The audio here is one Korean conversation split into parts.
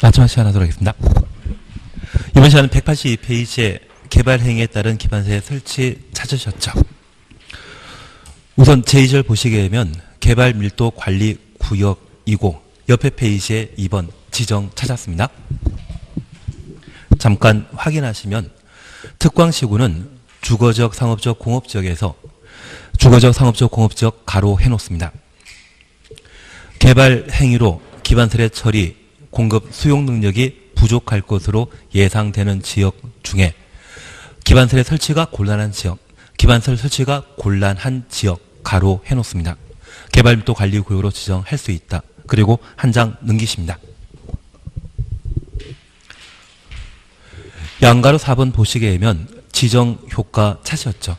마지막 시간 하도록 하겠습니다. 이번 시간은 182페이지에 개발 행위에 따른 기반세 설치 찾으셨죠? 우선 제2절 보시게 되면 개발 밀도 관리 구역이고 옆에 페이지에 2번 지정 찾았습니다. 잠깐 확인하시면 특광시구는 주거적, 상업적, 공업지역에서 주거적, 상업적, 공업지역 가로 해놓습니다. 개발 행위로 기반설의 처리, 공급, 수용 능력이 부족할 것으로 예상되는 지역 중에 기반설의 설치가 곤란한 지역, 기반설 설치가 곤란한 지역 가로 해놓습니다. 개발밀도 관리구역으로 지정할 수 있다. 그리고 한 장 넘기십니다. 양가로 4번 보시게 되면 지정 효과 찾으셨죠.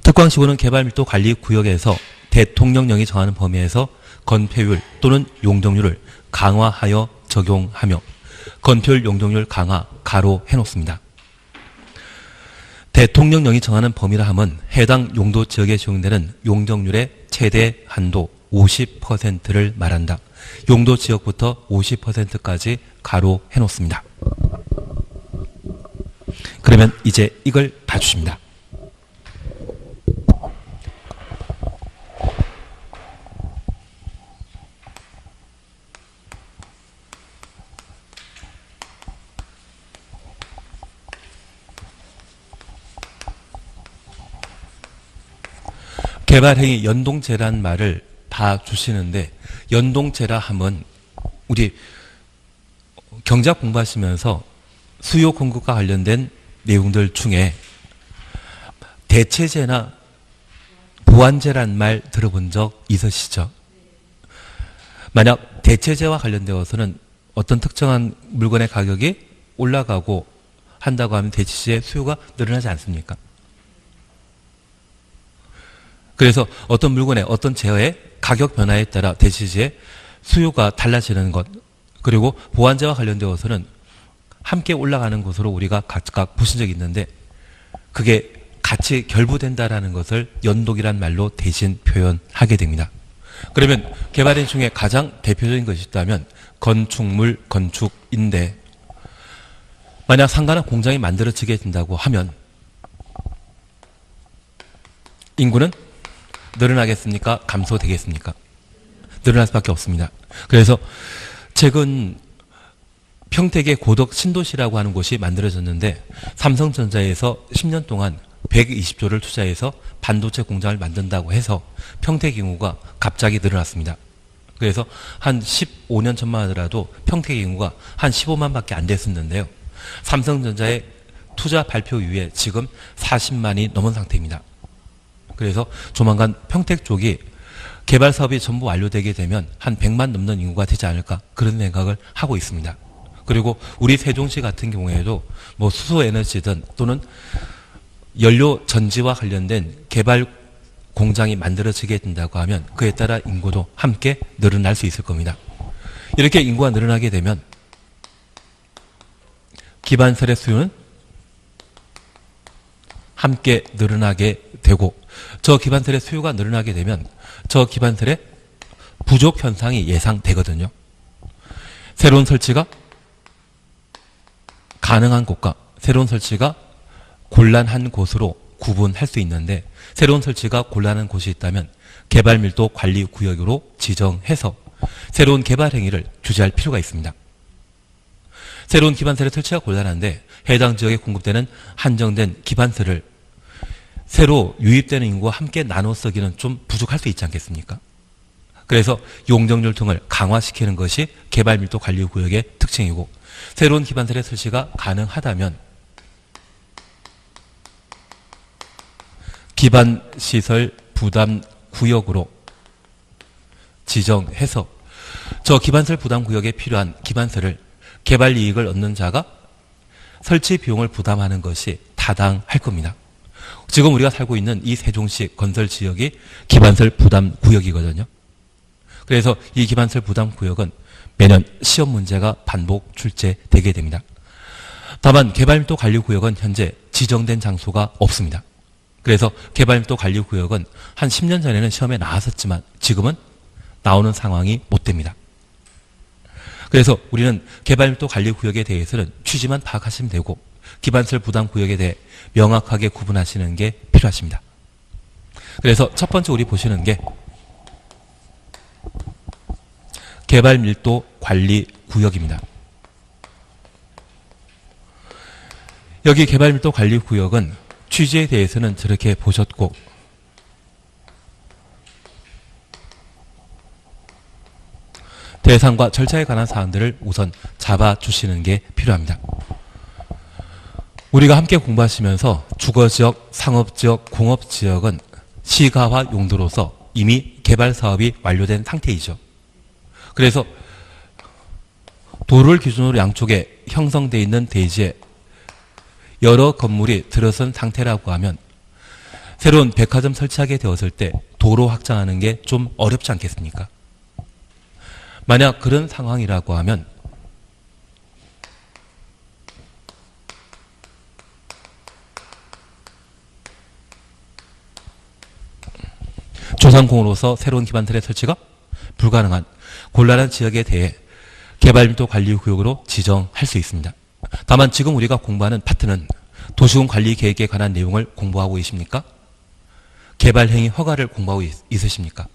특광시구는 개발밀도 관리구역에서 대통령령이 정하는 범위에서 건폐율 또는 용적률을 강화하여 적용하며 건폐율 용적률 강화 가로 해놓습니다. 대통령령이 정하는 범위라 함은 해당 용도 지역에 적용되는 용적률의 최대 한도 50%를 말한다. 용도 지역부터 50%까지 가로 해놓습니다. 그러면 이제 이걸 봐주십니다. 개발행위 연동제라는 말을 다 주시는데 연동제라 함은 우리 경제학 공부하시면서 수요 공급과 관련된 내용들 중에 대체제나 보완제라는 말 들어본 적 있으시죠? 만약 대체제와 관련되어서는 어떤 특정한 물건의 가격이 올라가고 한다고 하면 대체제의 수요가 늘어나지 않습니까? 그래서 어떤 물건의 어떤 제어의 가격 변화에 따라 대체제의 수요가 달라지는 것, 그리고 보완제와 관련되어서는 함께 올라가는 것으로 우리가 각각 보신 적이 있는데 그게 같이 결부된다라는 것을 연동이란 말로 대신 표현하게 됩니다. 그러면 개발행 중에 가장 대표적인 것이 있다면 건축물, 건축인데 만약 상가나 공장이 만들어지게 된다고 하면 인구는 늘어나겠습니까? 감소되겠습니까? 늘어날 수밖에 없습니다. 그래서 최근 평택의 고덕 신도시라고 하는 곳이 만들어졌는데 삼성전자에서 10년 동안 120조를 투자해서 반도체 공장을 만든다고 해서 평택 인구가 갑자기 늘어났습니다. 그래서 한 15년 전만 하더라도 평택 인구가 한 15만밖에 안 됐었는데요. 삼성전자의 투자 발표 이후에 지금 40만이 넘은 상태입니다. 그래서 조만간 평택 쪽이 개발 사업이 전부 완료되게 되면 한 100만 넘는 인구가 되지 않을까 그런 생각을 하고 있습니다. 그리고 우리 세종시 같은 경우에도 뭐 수소에너지든 또는 연료 전지와 관련된 개발 공장이 만들어지게 된다고 하면 그에 따라 인구도 함께 늘어날 수 있을 겁니다. 이렇게 인구가 늘어나게 되면 기반설의 수요는 함께 늘어나게 되고 저 기반설의 수요가 늘어나게 되면 저 기반설의 부족 현상이 예상되거든요. 새로운 설치가 가능한 곳과 새로운 설치가 곤란한 곳으로 구분할 수 있는데 새로운 설치가 곤란한 곳이 있다면 개발밀도 관리구역으로 지정해서 새로운 개발 행위를 규제할 필요가 있습니다. 새로운 기반설의 설치가 곤란한데 해당 지역에 공급되는 한정된 기반설을 새로 유입되는 인구와 함께 나눠 쓰기는 좀 부족할 수 있지 않겠습니까? 그래서 용적률 등을 강화시키는 것이 개발밀도 관리구역의 특징이고 새로운 기반설의 설치가 가능하다면 기반시설 부담구역으로 지정해서 저 기반설 부담구역에 필요한 기반설을 개발 이익을 얻는 자가 설치 비용을 부담하는 것이 타당할 겁니다. 지금 우리가 살고 있는 이 세종시 건설 지역이 기반설 부담 구역이거든요. 그래서 이 기반설 부담 구역은 매년 시험 문제가 반복 출제되게 됩니다. 다만 개발밀도 관리구역은 현재 지정된 장소가 없습니다. 그래서 개발밀도 관리구역은 한 10년 전에는 시험에 나왔었지만 지금은 나오는 상황이 못 됩니다. 그래서 우리는 개발밀도 관리구역에 대해서는 취지만 파악하시면 되고 기반시설 부담구역에 대해 명확하게 구분하시는 게 필요하십니다. 그래서 첫 번째 우리 보시는 게 개발밀도 관리구역입니다. 여기 개발밀도 관리구역은 취지에 대해서는 저렇게 보셨고 대상과 절차에 관한 사항들을 우선 잡아주시는 게 필요합니다. 우리가 함께 공부하시면서 주거지역, 상업지역, 공업지역은 시가화 용도로서 이미 개발사업이 완료된 상태이죠. 그래서 도로를 기준으로 양쪽에 형성되어 있는 대지에 여러 건물이 들어선 상태라고 하면 새로운 백화점 설치하게 되었을 때 도로 확장하는 게 좀 어렵지 않겠습니까? 만약 그런 상황이라고 하면 조상공으로서 새로운 기반틀의 설치가 불가능한 곤란한 지역에 대해 개발밀도 관리구역으로 지정할 수 있습니다. 다만 지금 우리가 공부하는 파트는 도시군 관리계획에 관한 내용을 공부하고 계십니까? 개발행위 허가를 공부하고 있으십니까?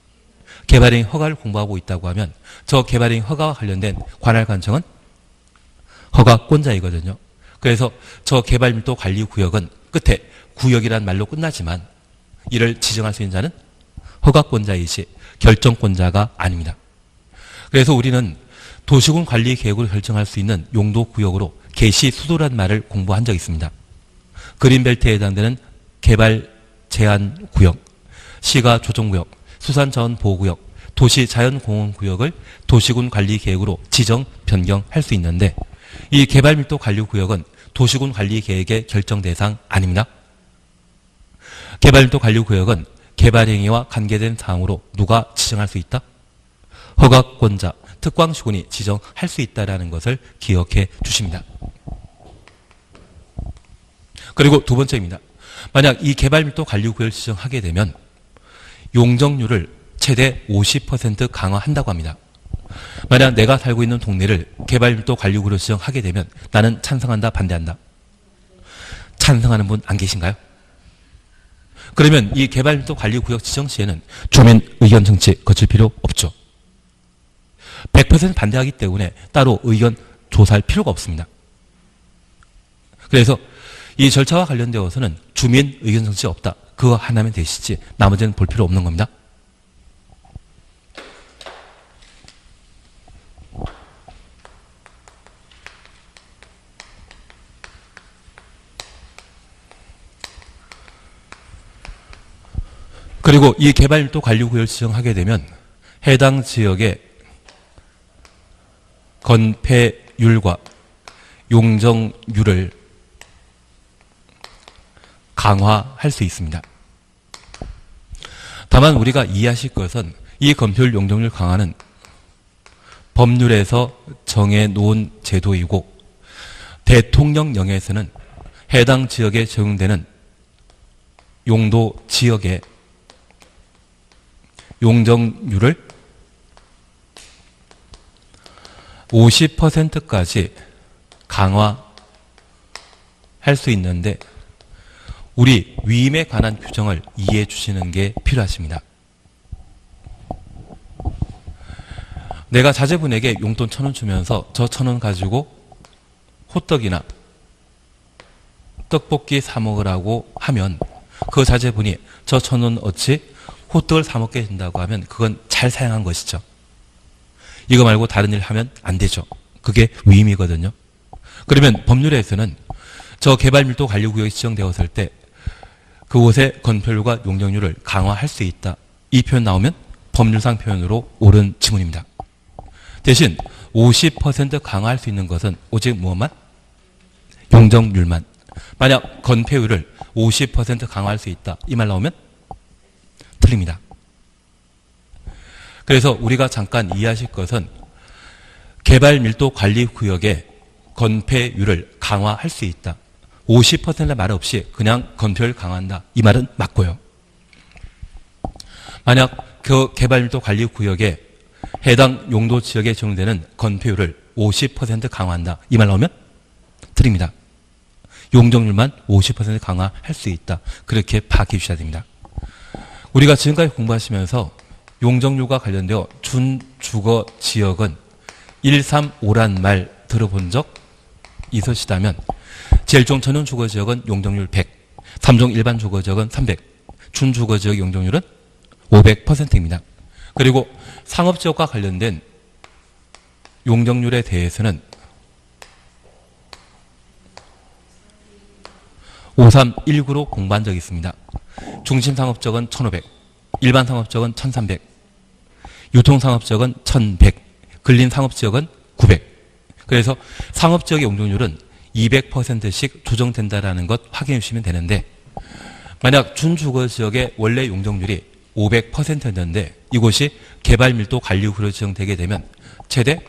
개발행위 허가를 공부하고 있다고 하면 저 개발행위 허가와 관련된 관할 관청은 허가권자이거든요. 그래서 저 개발밀도 관리구역은 끝에 구역이란 말로 끝나지만 이를 지정할 수 있는 자는 허가권자이시 결정권자가 아닙니다. 그래서 우리는 도시군 관리 계획으로 결정할 수 있는 용도구역으로 개시수도란 말을 공부한 적이 있습니다. 그린벨트에 해당되는 개발 제한구역, 시가조정구역, 수산자원보호구역, 도시자연공원구역을 도시군 관리 계획으로 지정, 변경할 수 있는데 이 개발밀도 관리구역은 도시군 관리 계획의 결정 대상 아닙니다. 개발밀도 관리구역은 개발행위와 관계된 사항으로 누가 지정할 수 있다? 허가권자, 특광시군이 지정할 수 있다는 것을 기억해 주십니다. 그리고 두 번째입니다. 만약 이 개발밀도 관리구역을 지정하게 되면 용적률을 최대 50% 강화한다고 합니다. 만약 내가 살고 있는 동네를 개발밀도 관리구역으로 지정하게 되면 나는 찬성한다, 반대한다? 찬성하는 분 안 계신가요? 그러면 이 개발밀도 관리구역 지정 시에는 주민 의견 청취 거칠 필요 없죠. 100% 반대하기 때문에 따로 의견 조사할 필요가 없습니다. 그래서 이 절차와 관련되어서는 주민 의견 청취 없다. 그거 하나면 되시지 나머지는 볼 필요 없는 겁니다. 그리고 이 개발밀도 관리구역을 지정하게 되면 해당 지역의 건폐율과 용적률을 강화할 수 있습니다. 다만 우리가 이해하실 것은 이 건폐율 용적률 강화는 법률에서 정해놓은 제도이고 대통령령에서는 해당 지역에 적용되는 용도 지역의 용적률을 50%까지 강화할 수 있는데 우리 위임에 관한 규정을 이해해 주시는 게 필요하십니다. 내가 자제분에게 용돈 1,000원 주면서 저 1,000원 가지고 호떡이나 떡볶이 사 먹으라고 하면 그 자제분이 저 1,000원 어치 호떡을 사 먹게 된다고 하면 그건 잘 사용한 것이죠. 이거 말고 다른 일 하면 안 되죠. 그게 위임이거든요. 그러면 법률에서는 저 개발밀도 관리구역이 지정되었을 때 그곳의 건폐율과 용적률을 강화할 수 있다. 이 표현 나오면 법률상 표현으로 옳은 지문입니다. 대신 50% 강화할 수 있는 것은 오직 무엇만? 용적률만. 만약 건폐율을 50% 강화할 수 있다. 이 말 나오면 틀립니다. 그래서 우리가 잠깐 이해하실 것은 개발밀도 관리구역의 건폐율을 강화할 수 있다. 50%의 말 없이 그냥 건폐율 강화한다. 이 말은 맞고요. 만약 그 개발밀도 관리구역의 해당 용도 지역에 적용되는 건폐율을 50% 강화한다. 이 말 나오면 틀립니다. 용적률만 50% 강화할 수 있다. 그렇게 파악해 주셔야 됩니다. 우리가 지금까지 공부하시면서 용적률과 관련되어 준주거 지역은 135란 말 들어본 적 있으시다면 제일 종 전용 주거 지역은 용적률 100, 3종 일반 주거 지역은 300, 준주거 지역 용적률은 500%입니다. 그리고 상업지역과 관련된 용적률에 대해서는 5319로 공부한 적이 있습니다. 중심상업지역은 1500, 일반상업지역은 1300, 유통상업지역은 1100, 근린상업지역은 900. 그래서 상업지역의 용적률은 200%씩 조정된다는 것 확인해 주시면 되는데, 만약 준주거지역의 원래 용적률이 500%였는데 이곳이 개발밀도 관리구로 지정되게 되면 최대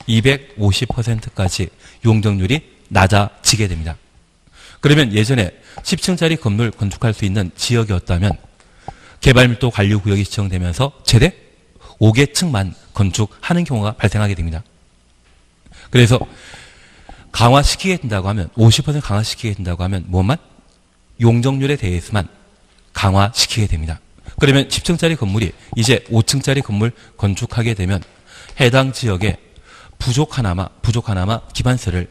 250%까지 용적률이 낮아지게 됩니다. 그러면 예전에 10층짜리 건물 건축할 수 있는 지역이었다면 개발밀도 관리구역이 지정되면서 최대 5개 층만 건축하는 경우가 발생하게 됩니다. 그래서 강화시키게 된다고 하면 50% 강화시키게 된다고 하면 뭐만? 용적률에 대해서만 강화시키게 됩니다. 그러면 10층짜리 건물이 이제 5층짜리 건물 건축하게 되면 해당 지역에 부족하나마 기반세를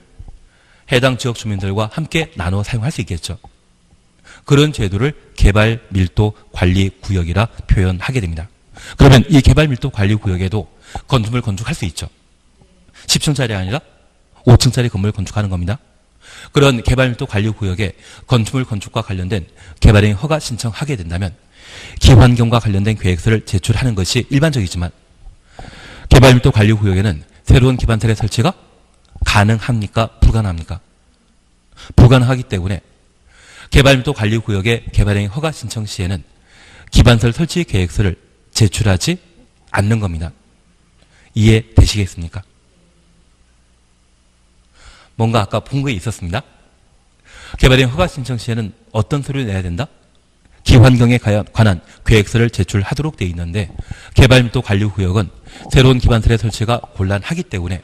해당 지역 주민들과 함께 나눠 사용할 수 있겠죠. 그런 제도를 개발밀도관리구역이라 표현하게 됩니다. 그러면 이 개발밀도관리구역에도 건물을 건축할 수 있죠. 10층짜리 아니라 5층짜리 건물을 건축하는 겁니다. 그런 개발밀도관리구역에 건축물 건축과 관련된 개발행위 허가 신청하게 된다면 기환경과 관련된 계획서를 제출하는 것이 일반적이지만 개발밀도관리구역에는 새로운 기반설의 설치가 가능합니까? 불가능합니까? 불가능하기 때문에 개발밀도관리구역의 개발행위 허가 신청 시에는 기반설 설치 계획서를 제출하지 않는 겁니다. 이해되시겠습니까? 뭔가 아까 본 게 있었습니다. 개발행위 허가 신청 시에는 어떤 서류를 내야 된다? 기환경에 관한 계획서를 제출하도록 되어 있는데 개발밀도관리구역은 새로운 기반설의 설치가 곤란하기 때문에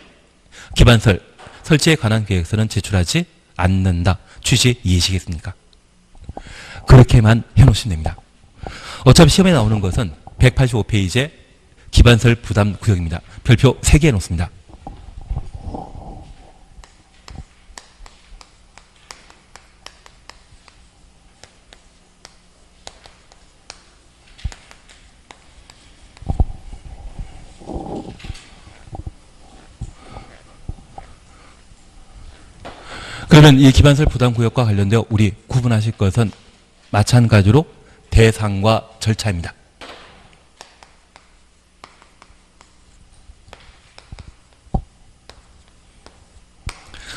기반설 설치에 관한 계획서는 제출하지 않는다. 취지 이해하시겠습니까? 그렇게만 해놓으시면 됩니다. 어차피 시험에 나오는 것은 185페이지의 기반설 부담 구역입니다. 별표 3개 해놓습니다. 그러면 이 기반설 부담구역과 관련되어 우리 구분하실 것은 마찬가지로 대상과 절차입니다.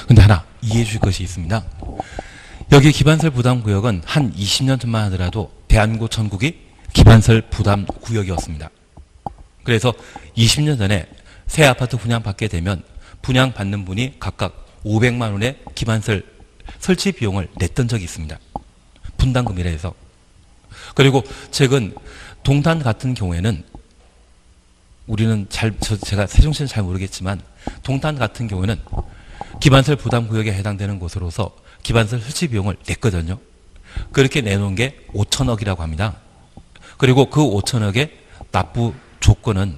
근데 하나 이해해 주실 것이 있습니다. 여기 기반설 부담구역은 한 20년 전만 하더라도 대한민국 전국이 기반설 부담구역이었습니다. 그래서 20년 전에 새 아파트 분양받게 되면 분양받는 분이 각각 500만 원의 기반설 설치 비용을 냈던 적이 있습니다. 분담금이라 해서. 그리고 최근 동탄 같은 경우에는 우리는 제가 세종시는 잘 모르겠지만 동탄 같은 경우에는 기반설 부담구역에 해당되는 곳으로서 기반설 설치 비용을 냈거든요. 그렇게 내놓은 게 5천억이라고 합니다. 그리고 그 5천억의 납부 조건은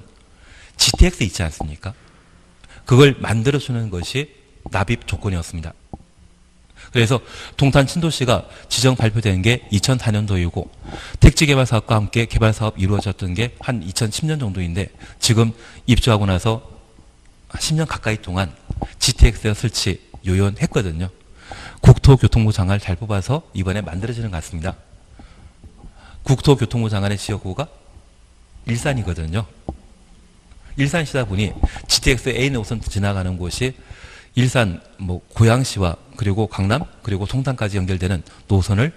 GTX 있지 않습니까? 그걸 만들어주는 것이 납입 조건이었습니다. 그래서 동탄 신도시가 지정 발표된 게 2004년도이고 택지개발사업과 함께 개발사업 이루어졌던 게 한 2010년 정도인데 지금 입주하고 나서 10년 가까이 동안 GTX 설치 요연했거든요. 국토교통부 장관을 잘 뽑아서 이번에 만들어지는 것 같습니다. 국토교통부 장관의 지역구가 일산이거든요. 일산시다 보니 GTX A 노선 지나가는 곳이 일산, 고양시와 그리고 강남 그리고 송탄까지 연결되는 노선을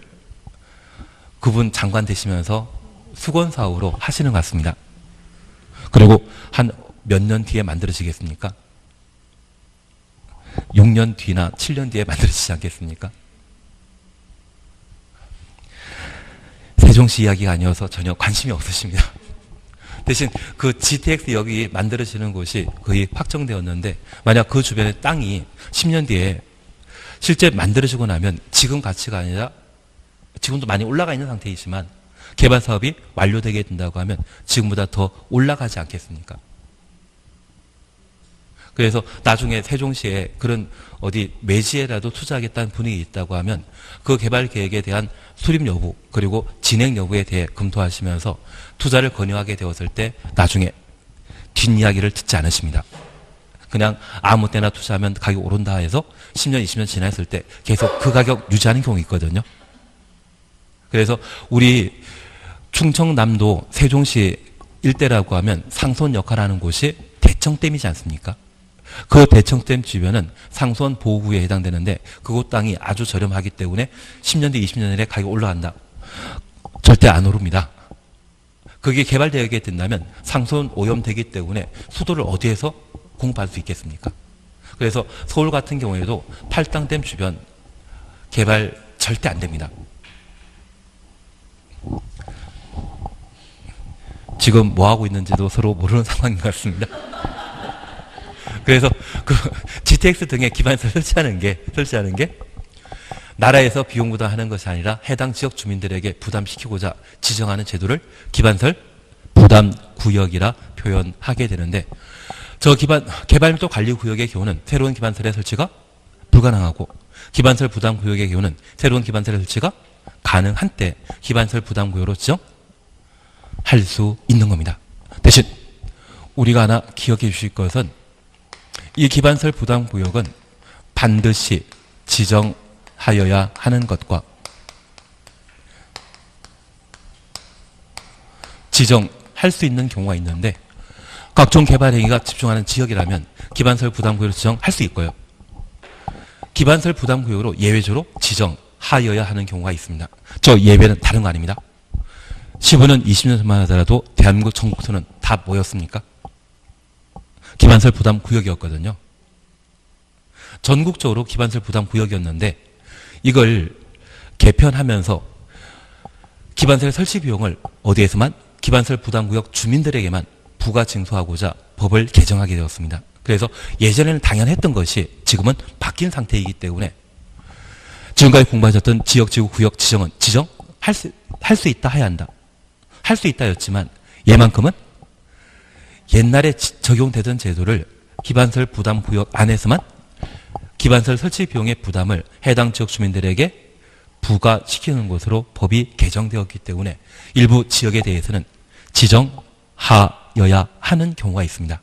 그분 장관 되시면서 수건 사업으로 하시는 것 같습니다. 그리고 한 몇 년 뒤에 만들어지겠습니까? 6년 뒤나 7년 뒤에 만들어지지 않겠습니까? 세종시 이야기가 아니어서 전혀 관심이 없으십니다. 대신 그 GTX 역이 만들어지는 곳이 거의 확정되었는데 만약 그 주변에 땅이 10년 뒤에 실제 만들어지고 나면 지금 가치가 아니라 지금도 많이 올라가 있는 상태이지만 개발 사업이 완료되게 된다고 하면 지금보다 더 올라가지 않겠습니까? 그래서 나중에 세종시에 그런 어디 매지에라도 투자하겠다는 분위기 있다고 하면 그 개발 계획에 대한 수립 여부 그리고 진행 여부에 대해 검토하시면서 투자를 권유하게 되었을 때 나중에 뒷이야기를 듣지 않으십니다. 그냥 아무 때나 투자하면 가격이 오른다 해서 10년, 20년 지났을 때 계속 그 가격 유지하는 경우 있거든요. 그래서 우리 충청남도 세종시 일대라고 하면 상수원 역할하는 곳이 대청댐이지 않습니까? 그 대청댐 주변은 상수원 보호구에 해당되는데 그곳 땅이 아주 저렴하기 때문에 10년 뒤 20년 내에 가격이 올라간다. 절대 안 오릅니다. 그게 개발되게 된다면 상수원 오염되기 때문에 수도를 어디에서 공급할 수 있겠습니까? 그래서 서울 같은 경우에도 팔당댐 주변 개발 절대 안 됩니다. 지금 뭐 하고 있는지도 서로 모르는 상황인 것 같습니다. 그래서 그 GTX 등의 기반시설 설치하는 게 나라에서 비용 부담하는 것이 아니라 해당 지역 주민들에게 부담시키고자 지정하는 제도를 기반시설 부담 구역이라 표현하게 되는데 저 개발밀도 관리 구역의 경우는 새로운 기반시설의 설치가 불가능하고 기반시설 부담 구역의 경우는 새로운 기반시설의 설치가 가능한 때 기반시설 부담 구역으로 지정할 수 있는 겁니다. 대신 우리가 하나 기억해 주실 것은 이 기반시설 부담 구역은 반드시 지정하여야 하는 것과 지정할 수 있는 경우가 있는데 각종 개발 행위가 집중하는 지역이라면 기반시설 부담 구역으로 지정할 수 있고요. 기반시설 부담 구역으로 예외적으로 지정하여야 하는 경우가 있습니다. 저 예외는 다른 거 아닙니다. 15년, 20년 전만 하더라도 대한민국 전국토는 다 뭐였습니까? 기반시설 부담 구역이었거든요. 전국적으로 기반시설 부담 구역이었는데 이걸 개편하면서 기반시설 설치 비용을 어디에서만 기반시설 부담 구역 주민들에게만 부과 징수하고자 법을 개정하게 되었습니다. 그래서 예전에는 당연했던 것이 지금은 바뀐 상태이기 때문에 지금까지 공부하셨던 지역지구 구역 지정은 할 수 있다 해야 한다. 할 수 있다였지만 얘만큼은 옛날에 적용되던 제도를 기반시설 부담 구역 안에서만 기반시설 설치 비용의 부담을 해당 지역 주민들에게 부과시키는 것으로 법이 개정되었기 때문에 일부 지역에 대해서는 지정하여야 하는 경우가 있습니다.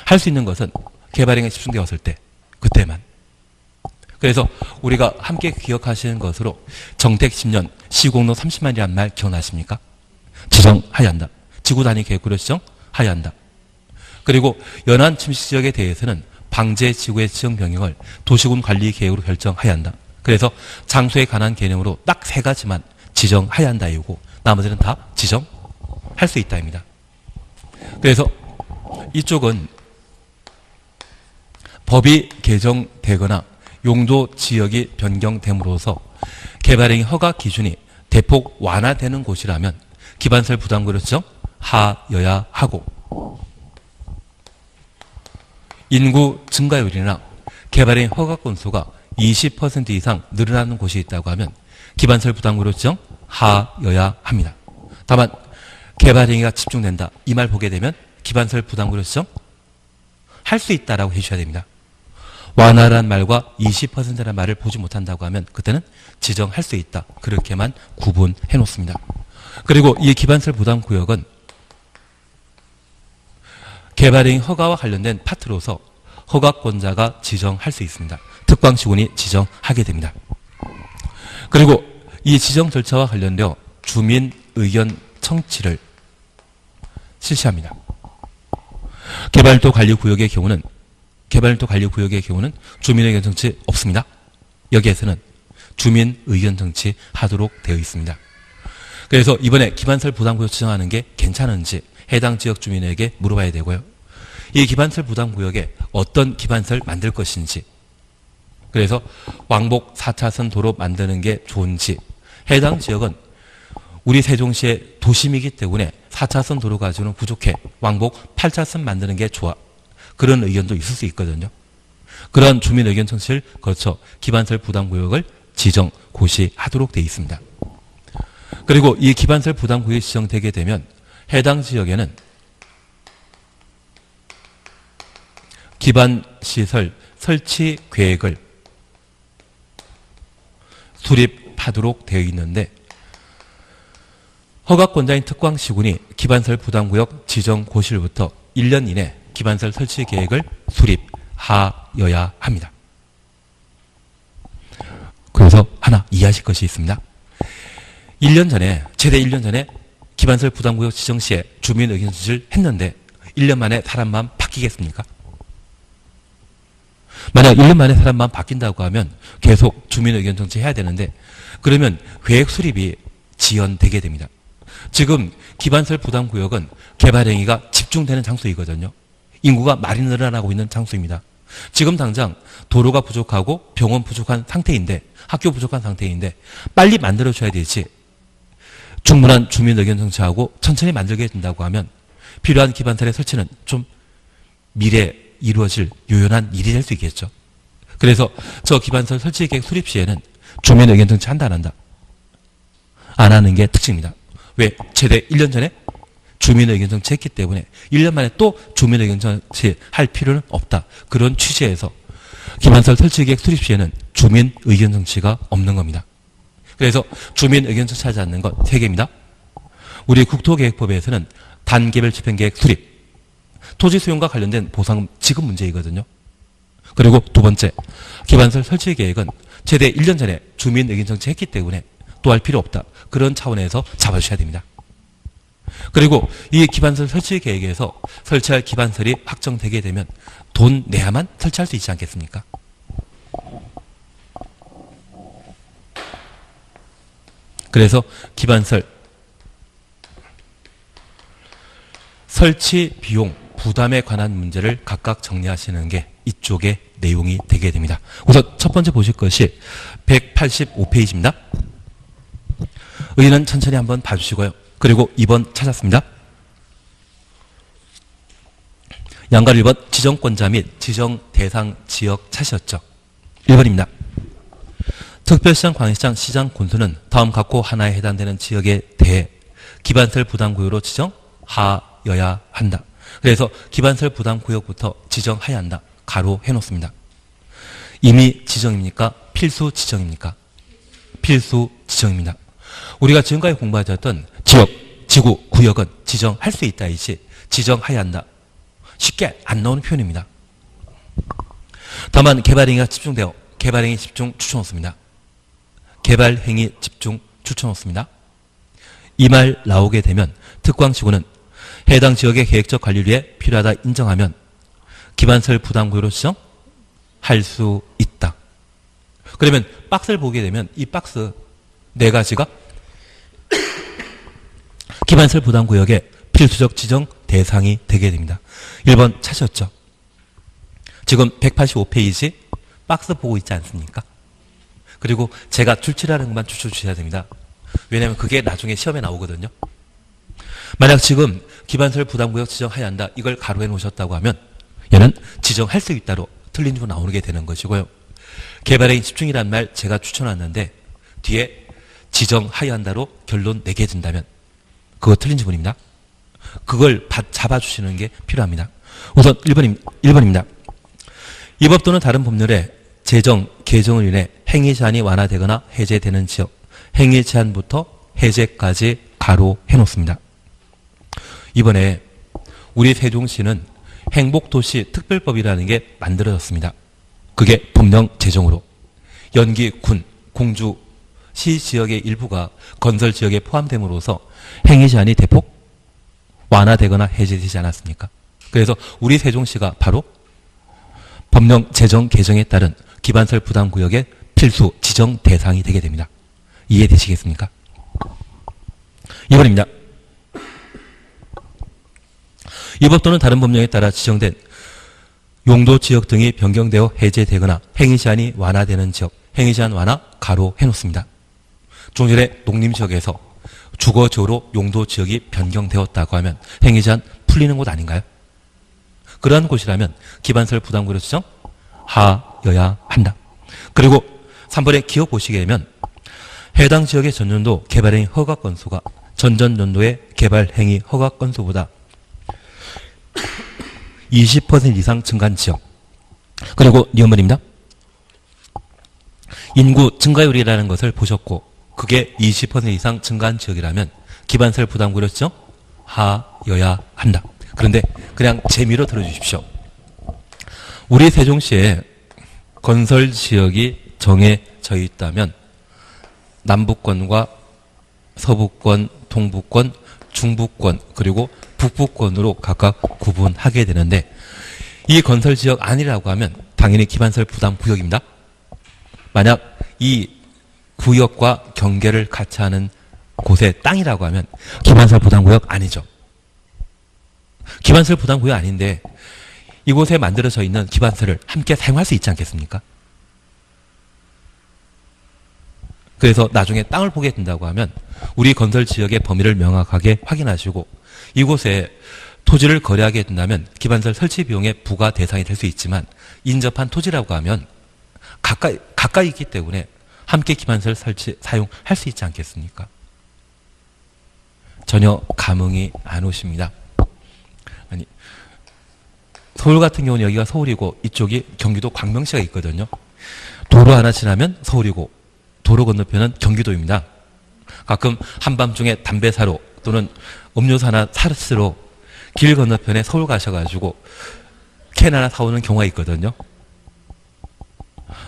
할 수 있는 것은 개발행위에 집중되었을 때 그때만. 그래서 우리가 함께 기억하시는 것으로 정택 10년 시공로 30만이라는 말 기억나십니까? 지정하여야 한다. 지구 단위 계획으로 지정하여야 한다. 그리고 연안 침식 지역에 대해서는 방제 지구의 지정 변경을 도시군 관리 계획으로 결정해야 한다. 그래서 장소에 관한 개념으로 딱 3가지만 지정해야 한다이고 나머지는 다 지정할 수 있다입니다. 그래서 이쪽은 법이 개정되거나 용도 지역이 변경됨으로써 개발행위 허가 기준이 대폭 완화되는 곳이라면 기반시설 부담구역으로 지정하여야 하고 인구 증가율이나 개발행위 허가 건수가 20% 이상 늘어나는 곳이 있다고 하면 기반시설 부담구역으로 지정하여야 합니다. 다만 개발행위가 집중된다 이 말 보게 되면 기반시설 부담구역으로 지정할 수 있다라고 해주셔야 됩니다. 완화란 말과 20%라는 말을 보지 못한다고 하면 그때는 지정할 수 있다. 그렇게만 구분해 놓습니다. 그리고 이 기반시설 부담구역은 개발행위 허가와 관련된 파트로서 허가권자가 지정할 수 있습니다. 특광시군이 지정하게 됩니다. 그리고 이 지정 절차와 관련되어 주민 의견 청취를 실시합니다. 개발도 관리 구역의 경우는 주민의견 정치 없습니다. 여기에서는 주민의견 정치 하도록 되어 있습니다. 그래서 이번에 기반시설 부담구역 지정하는 게 괜찮은지 해당 지역 주민에게 물어봐야 되고요. 이 기반시설 부담구역에 어떤 기반시설 만들 것인지 그래서 왕복 4차선 도로 만드는 게 좋은지 해당 지역은 우리 세종시의 도심이기 때문에 4차선 도로 가지고는 부족해. 왕복 8차선 만드는 게 좋아. 그런 의견도 있을 수 있거든요. 그런 주민 의견 청취를 거쳐 기반설 부담구역을 지정, 고시하도록 되어 있습니다. 그리고 이 기반설 부담구역이 지정되게 되면 해당 지역에는 기반시설 설치 계획을 수립하도록 되어 있는데 허가권자인 특광시군이 기반설 부담구역 지정 고시로부터 1년 이내 기반설 설치 계획을 수립하여야 합니다. 그래서 하나 이해하실 것이 있습니다. 1년 전에, 최대 1년 전에 기반설 부담구역 지정 시에 주민 의견 조치를 했는데 1년 만에 사람 마음 바뀌겠습니까? 만약 1년 만에 사람 마음 바뀐다고 하면 계속 주민 의견 정치해야 되는데 그러면 계획 수립이 지연되게 됩니다. 지금 기반설 부담구역은 개발 행위가 집중되는 장소이거든요. 인구가 많이 늘어나고 있는 장소입니다. 지금 당장 도로가 부족하고 병원 부족한 상태인데 학교 부족한 상태인데 빨리 만들어줘야 되지 충분한 주민 의견 정치하고 천천히 만들게 된다고 하면 필요한 기반설의 설치는 좀 미래에 이루어질 요연한 일이 될 수 있겠죠. 그래서 저 기반설 설치 계획 수립 시에는 주민 의견 정치 한다 안 한다? 안 하는 게 특징입니다. 왜? 최대 1년 전에 주민 의견 정치 했기 때문에 1년 만에 또 주민 의견 정치 할 필요는 없다. 그런 취지에서 기반설 설치 계획 수립 시에는 주민 의견 정치가 없는 겁니다. 그래서 주민 의견 정치하지 않는 것 3개입니다. 우리 국토계획법에서는 단계별 집행계획 수립, 토지 수용과 관련된 보상 지급 문제이거든요. 그리고 두 번째, 기반설 설치 계획은 최대 1년 전에 주민 의견 정치했기 때문에 또 할 필요 없다. 그런 차원에서 잡아주셔야 됩니다. 그리고 이 기반설 설치 계획에서 설치할 기반설이 확정되게 되면 돈 내야만 설치할 수 있지 않겠습니까? 그래서 기반설 설치 비용 부담에 관한 문제를 각각 정리하시는 게 이쪽의 내용이 되게 됩니다. 우선 첫 번째 보실 것이 185페이지입니다. 의의는 천천히 한번 봐주시고요. 그리고 2번 찾았습니다. 양갈 1번 지정권자 및 지정 대상 지역 찾으셨죠? 1번입니다. 특별시장, 광역시장, 시장, 군수는 다음 각호 하나에 해당되는 지역에 대해 기반설 부담구역으로 지정하여야 한다. 그래서 기반설 부담구역부터 지정해야 한다. 가로 해놓습니다. 이미 지정입니까? 필수 지정입니까? 필수 지정입니다. 우리가 지금까지 공부하셨던 지역, 지구, 구역은 지정할 수 있다 이지 지정해야 한다. 쉽게 안 나오는 표현입니다. 다만 개발행위가 집중되어 개발행위 집중 추천없습니다. 개발행위 집중 추천없습니다. 이 말 나오게 되면 특광시군은 해당 지역의 계획적 관리를 위해 필요하다 인정하면 기반설 부담구역으로 지정할 수 있다. 그러면 박스를 보게 되면 이 박스 4가지가 기반설 부담구역의 필수적 지정 대상이 되게 됩니다. 1번 찾으셨죠? 지금 185페이지 박스 보고 있지 않습니까? 그리고 제가 출치라는 것만 추천주셔야 됩니다. 왜냐하면 그게 나중에 시험에 나오거든요. 만약 지금 기반설 부담구역 지정해야 한다. 이걸 가로해 놓으셨다고 하면 얘는 지정할 수 있다로 틀린 줄 나오는 게 되는 것이고요. 개발행위 집중이라는 말 제가 추천했는데 뒤에 지정해야 한다로 결론 내게 된다면 그거 틀린 지문입니다. 그걸 잡아주시는 게 필요합니다. 우선 1번입니다. 이 법 또는 다른 법률의 제정, 개정을 인해 행위 제한이 완화되거나 해제되는 지역, 행위 제한부터 해제까지 가로 해놓습니다. 이번에 우리 세종시는 행복도시 특별법이라는 게 만들어졌습니다. 그게 법령 제정으로 연기, 군, 공주, 시 지역의 일부가 건설 지역에 포함됨으로써 행위 제한이 대폭 완화되거나 해제되지 않았습니까? 그래서 우리 세종시가 바로 법령 제정 개정에 따른 기반설 부담구역의 필수 지정 대상이 되게 됩니다. 이해되시겠습니까? 2번입니다. 이 법 또는 다른 법령에 따라 지정된 용도 지역 등이 변경되어 해제되거나 행위 제한이 완화되는 지역, 행위 제한 완화 가로 해놓습니다. 종전에 농림지역에서 주거지역으로 용도 지역이 변경되었다고 하면 행위 제한 풀리는 곳 아닌가요? 그러한 곳이라면 기반설 부담구역 지정 하여야 한다. 그리고 3번의 기업 보시게 되면 해당 지역의 전년도 개발행위 허가 건수가 전전년도의 개발행위 허가 건수보다 20% 이상 증가한 지역. 그리고 니은번입니다. 인구 증가율이라는 것을 보셨고 그게 20% 이상 증가한 지역이라면 기반설 부담구역 지정 하여야 한다. 그런데 그냥 재미로 들어주십시오. 우리 세종시에 건설 지역이 정해져 있다면 남부권과 서부권, 동부권, 중부권 그리고 북부권으로 각각 구분하게 되는데 이 건설 지역 아니라고 하면 당연히 기반설 부담 구역입니다. 만약 이 구역과 경계를 같이 하는 곳의 땅이라고 하면 기반설 부담 구역 아니죠. 기반설 부담 구역 아닌데 이곳에 만들어져 있는 기반설을 함께 사용할 수 있지 않겠습니까? 그래서 나중에 땅을 보게 된다고 하면 우리 건설 지역의 범위를 명확하게 확인하시고 이곳에 토지를 거래하게 된다면 기반설 설치 비용의 부과 대상이 될 수 있지만 인접한 토지라고 하면 가까이 있기 때문에 함께 기반설 설치 사용할 수 있지 않겠습니까? 전혀 감흥이 안 오십니다. 아니, 서울 같은 경우는 여기가 서울이고 이쪽이 경기도 광명시가 있거든요. 도로 하나 지나면 서울이고 도로 건너편은 경기도입니다. 가끔 한밤중에 담배 사러 또는 음료수 하나 사르스러 길 건너편에 서울 가셔가지고 캔 하나 사오는 경우가 있거든요.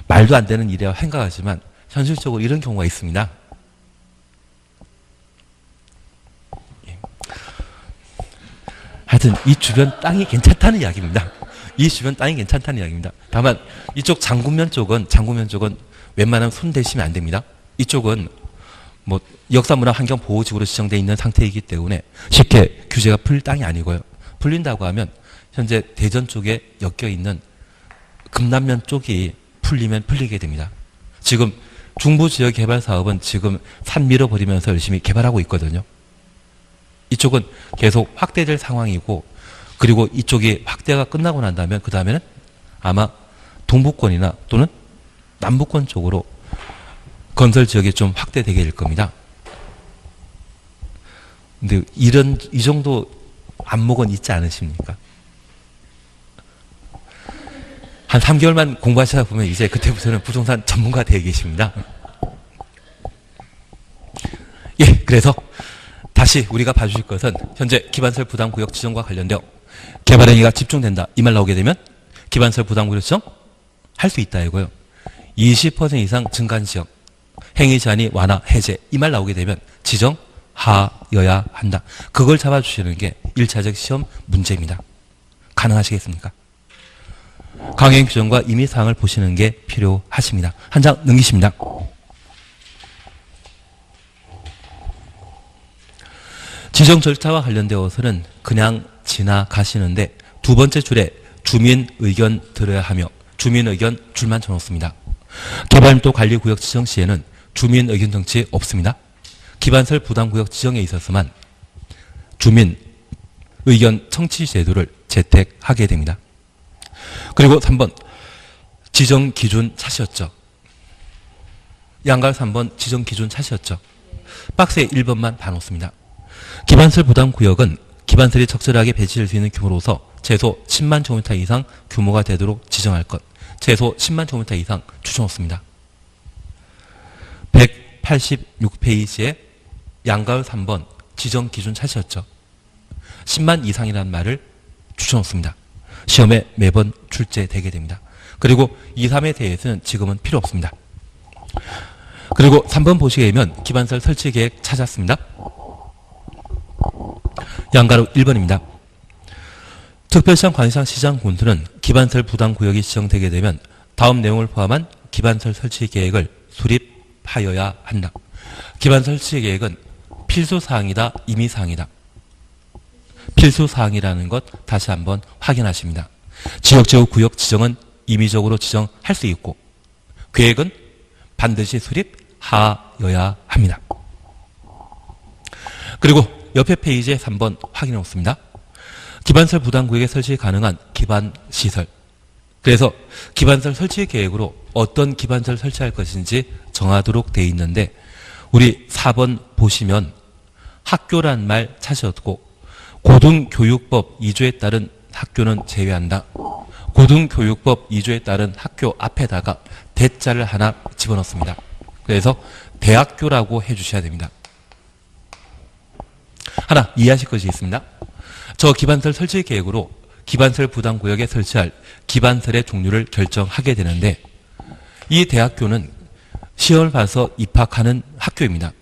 말도 안 되는 일이라고 생각하지만 현실적으로 이런 경우가 있습니다. 하여튼 이 주변 땅이 괜찮다는 이야기입니다. 이 주변 땅이 괜찮다는 이야기입니다. 다만 이쪽 장군면 쪽은 웬만하면 손 대시면 안 됩니다. 이쪽은 뭐 역사문화 환경보호지구로 지정되어 있는 상태이기 때문에 쉽게 규제가 풀릴 땅이 아니고요. 풀린다고 하면 현재 대전 쪽에 엮여 있는 금남면 쪽이 풀리면 풀리게 됩니다. 지금 중부지역 개발 사업은 지금 산 밀어버리면서 열심히 개발하고 있거든요. 이쪽은 계속 확대될 상황이고 그리고 이쪽이 확대가 끝나고 난다면 그 다음에는 아마 동부권이나 또는 남부권 쪽으로 건설 지역이 좀 확대되게 될 겁니다. 근데 이 정도 안목은 있지 않으십니까? 한 3개월만 공부하시다 보면 이제 그때부터는 부동산 전문가 되어 계십니다. 예, 그래서 다시 우리가 봐주실 것은 현재 기반설 부담구역 지정과 관련되어 개발행위가 집중된다. 이 말 나오게 되면 기반설 부담구역 지정 할 수 있다 이거요. 20% 이상 증가한 지역 행위 제한이 완화 해제 이 말 나오게 되면 지정하여야 한다. 그걸 잡아주시는 게 1차적 시험 문제입니다. 가능하시겠습니까? 강행 규정과 임의사항을 보시는 게 필요하십니다. 한 장 넘기십니다. 지정 절차와 관련되어서는 그냥 지나가시는데 두 번째 줄에 주민 의견 들어야 하며 주민 의견 줄만 쳐놓습니다. 개발도 관리구역 지정 시에는 주민 의견 정치 없습니다. 기반설 부담구역 지정에 있어서만 주민 의견 청취 제도를 채택하게 됩니다. 그리고 3번 지정 기준 찾으셨죠? 양갈 3번 지정 기준 찾으셨죠? 박스에 1번만 봐놓습니다. 기반설 부담구역은 기반설이 적절하게 배치될 수 있는 규모로서 최소 10만 제곱미터 이상 규모가 되도록 지정할 것. 최소 10만 제곱미터 이상 추천했습니다. 186페이지에 양가을 3번 지정 기준 찾으셨죠? 10만 이상이라는 말을 추천했습니다. 시험에 매번 출제되게 됩니다. 그리고 2, 3에 대해서는 지금은 필요 없습니다. 그리고 3번 보시게 되면 기반설 설치 계획 찾았습니다. 양가로 1번입니다. 특별시장 관시장 시장 군수는 기반설 부담구역이 지정되게 되면 다음 내용을 포함한 기반설 설치 계획을 수립하여야 한다. 기반설 설치 계획은 필수사항이다, 임의사항이다. 필수사항이라는 것 다시 한번 확인하십니다. 지역제호 구역 지정은 임의적으로 지정할 수 있고 계획은 반드시 수립하여야 합니다. 그리고 옆에 페이지에 3번 확인해 놓습니다. 기반시설 부담구역에 설치 가능한 기반시설. 그래서 기반시설 설치 계획으로 어떤 기반시설 설치할 것인지 정하도록 돼 있는데 우리 4번 보시면 학교란 말 찾으셨고 고등교육법 2조에 따른 학교는 제외한다. 고등교육법 2조에 따른 학교 앞에다가 대자를 하나 집어넣습니다. 그래서 대학교라고 해주셔야 됩니다. 하나 이해하실 것이 있습니다. 저 기반시설 설치 계획으로 기반시설 부담구역에 설치할 기반시설의 종류를 결정하게 되는데 이 대학교는 시험을 봐서 입학하는 학교입니다.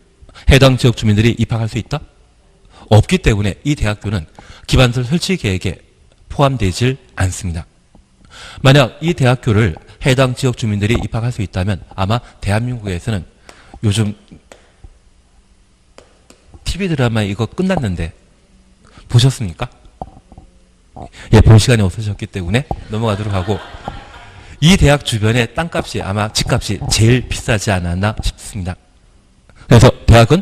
해당 지역 주민들이 입학할 수 있다? 없기 때문에 이 대학교는 기반시설 설치 계획에 포함되질 않습니다. 만약 이 대학교를 해당 지역 주민들이 입학할 수 있다면 아마 대한민국에서는 요즘 TV 드라마 이거 끝났는데 보셨습니까? 예, 볼 시간이 없으셨기 때문에 넘어가도록 하고 이 대학 주변의 땅값이 아마 집값이 제일 비싸지 않았나 싶습니다. 그래서 대학은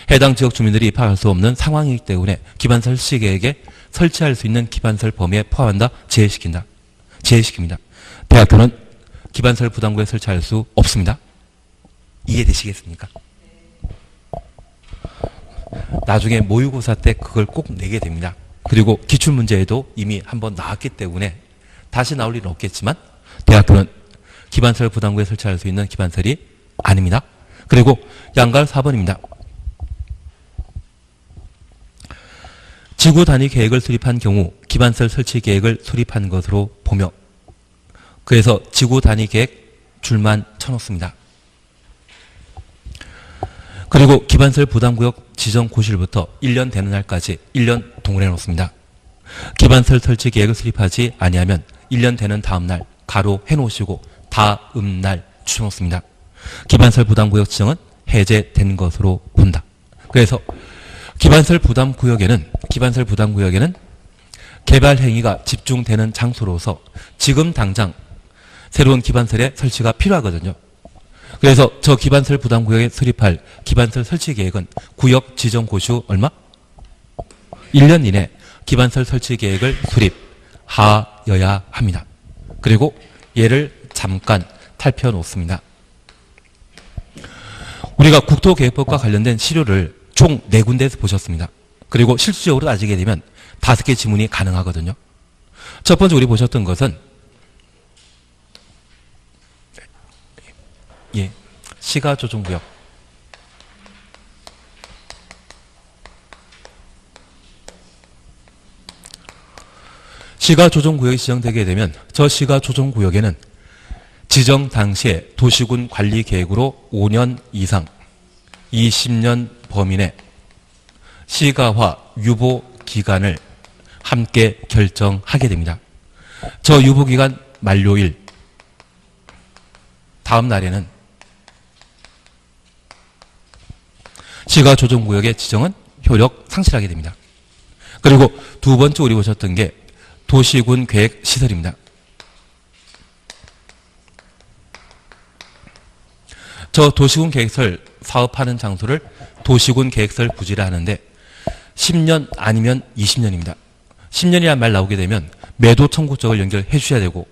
해당 지역 주민들이 입학할 수 없는 상황이기 때문에 기반시설 설치 계획에 설치할 수 있는 기반시설 범위에 포함한다. 제외시킵니다. 대학교는 기반시설 부담구에 설치할 수 없습니다. 이해되시겠습니까? 나중에 모의고사 때 그걸 꼭 내게 됩니다. 그리고 기출문제에도 이미 한번 나왔기 때문에 다시 나올 일은 없겠지만 대학교는 기반시설 부담구에 설치할 수 있는 기반시설이 아닙니다. 그리고 양가를 4번입니다. 지구 단위 계획을 수립한 경우 기반시설 설치 계획을 수립한 것으로 보며 그래서 지구 단위 계획 줄만 쳐놓습니다. 그리고 기반시설 부담구역 지정 고시일부터 1년 되는 날까지 1년 동원해 놓습니다. 기반시설 설치 계획을 수립하지 아니하면 1년 되는 다음 날 가로 해놓으시고 다음 날 추려놓습니다. 기반시설 부담구역 지정은 해제된 것으로 본다. 그래서 기반시설 부담구역에는 개발 행위가 집중되는 장소로서 지금 당장 새로운 기반시설의 설치가 필요하거든요. 그래서 저 기반시설 부담구역에 수립할 기반시설 설치 계획은 구역 지정 고시 후 얼마? 1년 이내 기반시설 설치 계획을 수립하여야 합니다. 그리고 얘를 잠깐 살펴놓습니다. 우리가 국토계획법과 관련된 시료를 총 4군데에서 보셨습니다. 그리고 실질적으로 따지게 되면 5개 지문이 가능하거든요. 첫 번째 우리 보셨던 것은 시가조정구역. 시가조정구역이 지정되게 되면 저 시가조정구역에는 지정 당시에 도시군 관리계획으로 5년 이상 20년 범위 내 시가화 유보 기간을 함께 결정하게 됩니다. 저 유보 기간 만료일 다음 날에는 시가조정구역의 지정은 효력 상실하게 됩니다. 그리고 두 번째 우리 보셨던 게 도시군 계획 시설입니다. 저 도시군 계획설 사업하는 장소를 도시군 계획설 부지라 하는데 10년 아니면 20년입니다. 10년이란 말 나오게 되면 매도 청구적을 연결해 주셔야 되고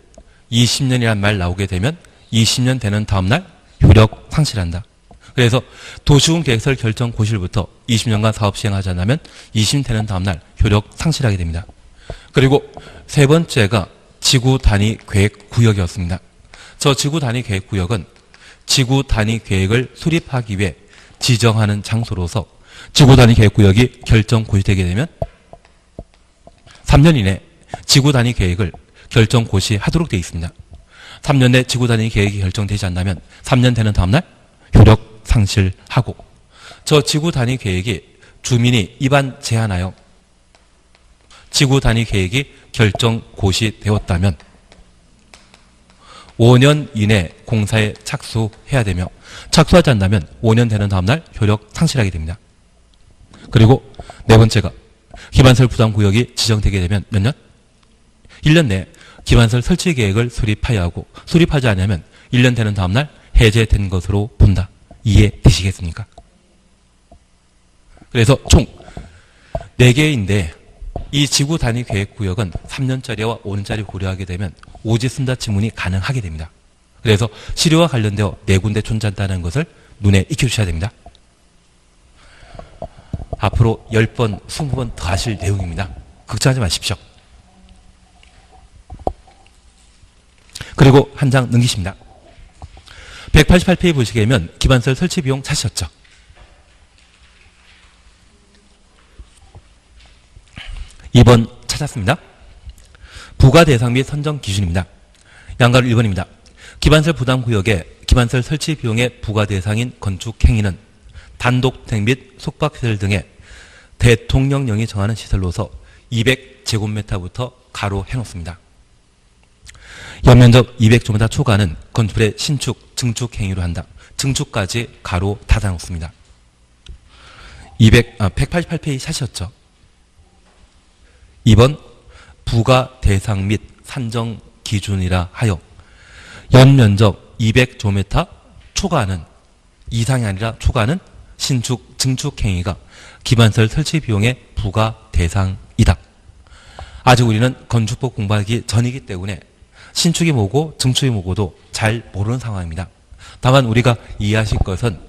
20년이란 말 나오게 되면 20년 되는 다음날 효력 상실한다. 그래서 도시군 계획설 결정 고시일부터 20년간 사업 시행하지 않으면 20년 되는 다음날 효력 상실하게 됩니다. 그리고 세 번째가 지구 단위 계획 구역이었습니다. 저 지구 단위 계획 구역은 지구 단위 계획을 수립하기 위해 지정하는 장소로서 지구 단위 계획 구역이 결정 고시되게 되면 3년 이내 지구 단위 계획을 결정 고시하도록 되어 있습니다. 3년 내 지구 단위 계획이 결정되지 않다면 3년 되는 다음날 효력 상실하고 저 지구 단위 계획이 주민이 입안 제한하여 지구 단위 계획이 결정 고시되었다면 5년 이내 공사에 착수해야 되며 착수하지 않는다면 5년 되는 다음날 효력 상실하게 됩니다. 그리고 네 번째가 기반시설 부담구역이 지정되게 되면 몇 년? 1년 내에 기반시설 설치 계획을 수립하여야 하고 수립하지 않으면 1년 되는 다음날 해제된 것으로 본다. 이해되시겠습니까? 그래서 총 4개인데 이 지구 단위 계획 구역은 3년짜리와 5년짜리 고려하게 되면 오지 순자 지문이 가능하게 됩니다. 그래서 시료와 관련되어 4군데 존재한다는 것을 눈에 익혀주셔야 됩니다. 앞으로 10번, 20번 더 하실 내용입니다. 걱정하지 마십시오. 그리고 한 장 넘기십니다. 188페이지 보시게 되면 기반설 설치 비용 찾으셨죠? (2번) 찾았습니다. 부과 대상 및 선정 기준입니다. 양가로 1번입니다. 기반설 부담구역의 기반설 설치 비용의 부과 대상인 건축 행위는 단독주택 및 숙박시설 등의 대통령령이 정하는 시설로서 200제곱미터부터 가로 해놓습니다. 연면적 200제곱미터 초과는 건축물의 신축, 증축 행위로 한다. 증축까지 가로 닫아놓습니다. 188페이지 사셨죠? 2번 부과 대상 및 산정 기준이라 하여 연면적 200제곱미터 초과는 이상이 아니라 초과는 신축, 증축 행위가 기반설 설치 비용의 부과 대상이다. 아직 우리는 건축법 공부하기 전이기 때문에 신축이 뭐고 증축이 뭐고도 잘 모르는 상황입니다. 다만 우리가 이해하실 것은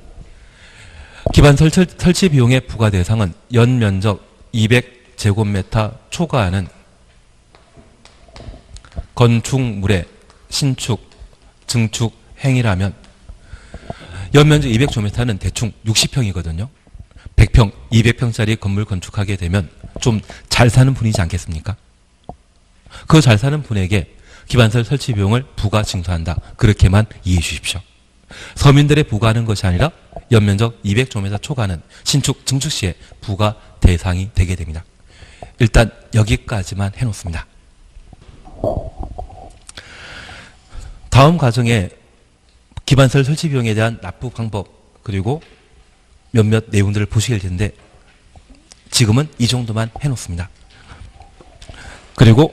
기반설 설치 비용의 부과 대상은 연면적 200제곱미터 초과하는 건축물의 신축, 증축 행위라면 연면적 200제곱미터는 대충 60평이거든요. 100평, 200평짜리 건물 건축하게 되면 좀 잘 사는 분이지 않겠습니까? 그 잘 사는 분에게 기반설 설치 비용을 부과 징수한다. 그렇게만 이해해 주십시오. 서민들의 부과하는 것이 아니라 연면적 200제곱미터 초과는 신축, 증축 시에 부과 대상이 되게 됩니다. 일단 여기까지만 해놓습니다. 다음 과정에 기반설 설치 비용에 대한 납부 방법 그리고 몇몇 내용들을 보시게 될 텐데 지금은 이 정도만 해놓습니다. 그리고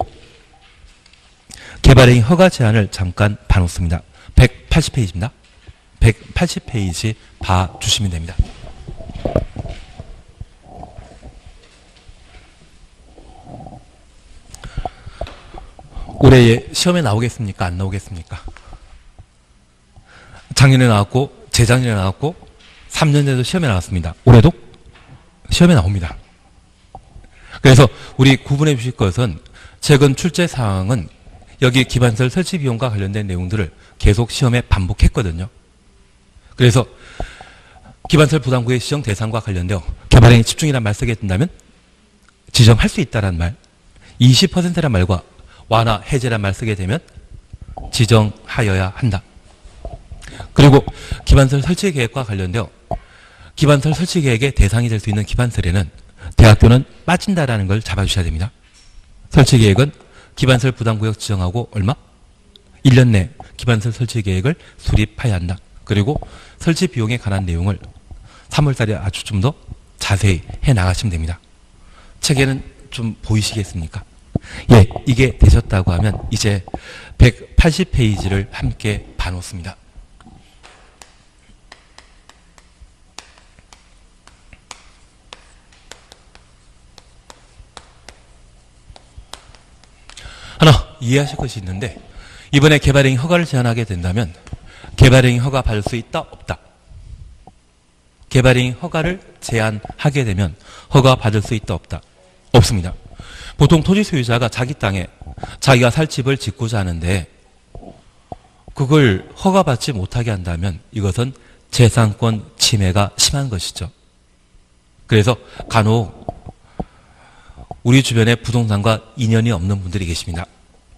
개발행위 허가 제한을 잠깐 봐놓습니다. 180페이지입니다. 180페이지 봐주시면 됩니다. 올해 시험에 나오겠습니까? 안 나오겠습니까? 작년에 나왔고 재작년에 나왔고 3년 전에도 시험에 나왔습니다. 올해도 시험에 나옵니다. 그래서 우리 구분해 주실 것은 최근 출제 사항은 여기 기반설 설치 비용과 관련된 내용들을 계속 시험에 반복했거든요. 그래서 기반설 부담구역 지정 대상과 관련되어 개발행위 집중이라는 말 쓰게 된다면 지정할 수 있다는 말, 20%란 말과 완화, 해제란 말 쓰게 되면 지정하여야 한다. 그리고 기반설 설치 계획과 관련되어 기반설 설치 계획의 대상이 될 수 있는 기반설에는 대학교는 빠진다라는 걸 잡아주셔야 됩니다. 설치 계획은 기반설 부담구역 지정하고 얼마? 1년 내 기반설 설치 계획을 수립해야 한다. 그리고 설치 비용에 관한 내용을 3월달에 아주 좀 더 자세히 해 나가시면 됩니다. 책에는 좀 보이시겠습니까? 예, 이게 되셨다고 하면 이제 180페이지를 함께 봐놓습니다. 하나 이해하실 것이 있는데 이번에 개발행위 허가를 제한하게 된다면 개발행위 허가 받을 수 있다 없다. 개발행위 허가를 제한하게 되면 허가 받을 수 있다 없다. 없습니다. 보통 토지 소유자가 자기 땅에 자기가 살 집을 짓고자 하는데 그걸 허가받지 못하게 한다면 이것은 재산권 침해가 심한 것이죠. 그래서 간혹 우리 주변에 부동산과 인연이 없는 분들이 계십니다.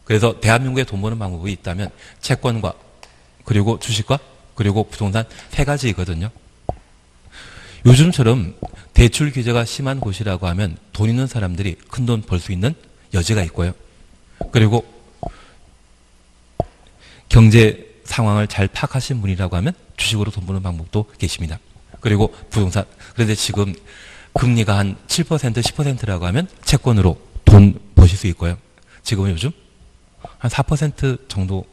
그래서 대한민국에 돈 버는 방법이 있다면 채권과 그리고 주식과 그리고 부동산 3가지이거든요. 요즘처럼 대출 규제가 심한 곳이라고 하면 돈 있는 사람들이 큰 돈 벌 수 있는 여지가 있고요. 그리고 경제 상황을 잘 파악하신 분이라고 하면 주식으로 돈 버는 방법도 계십니다. 그리고 부동산. 그런데 지금 금리가 한 7%, 10%라고 하면 채권으로 돈 버실 수 있고요. 지금은 요즘 한 4% 정도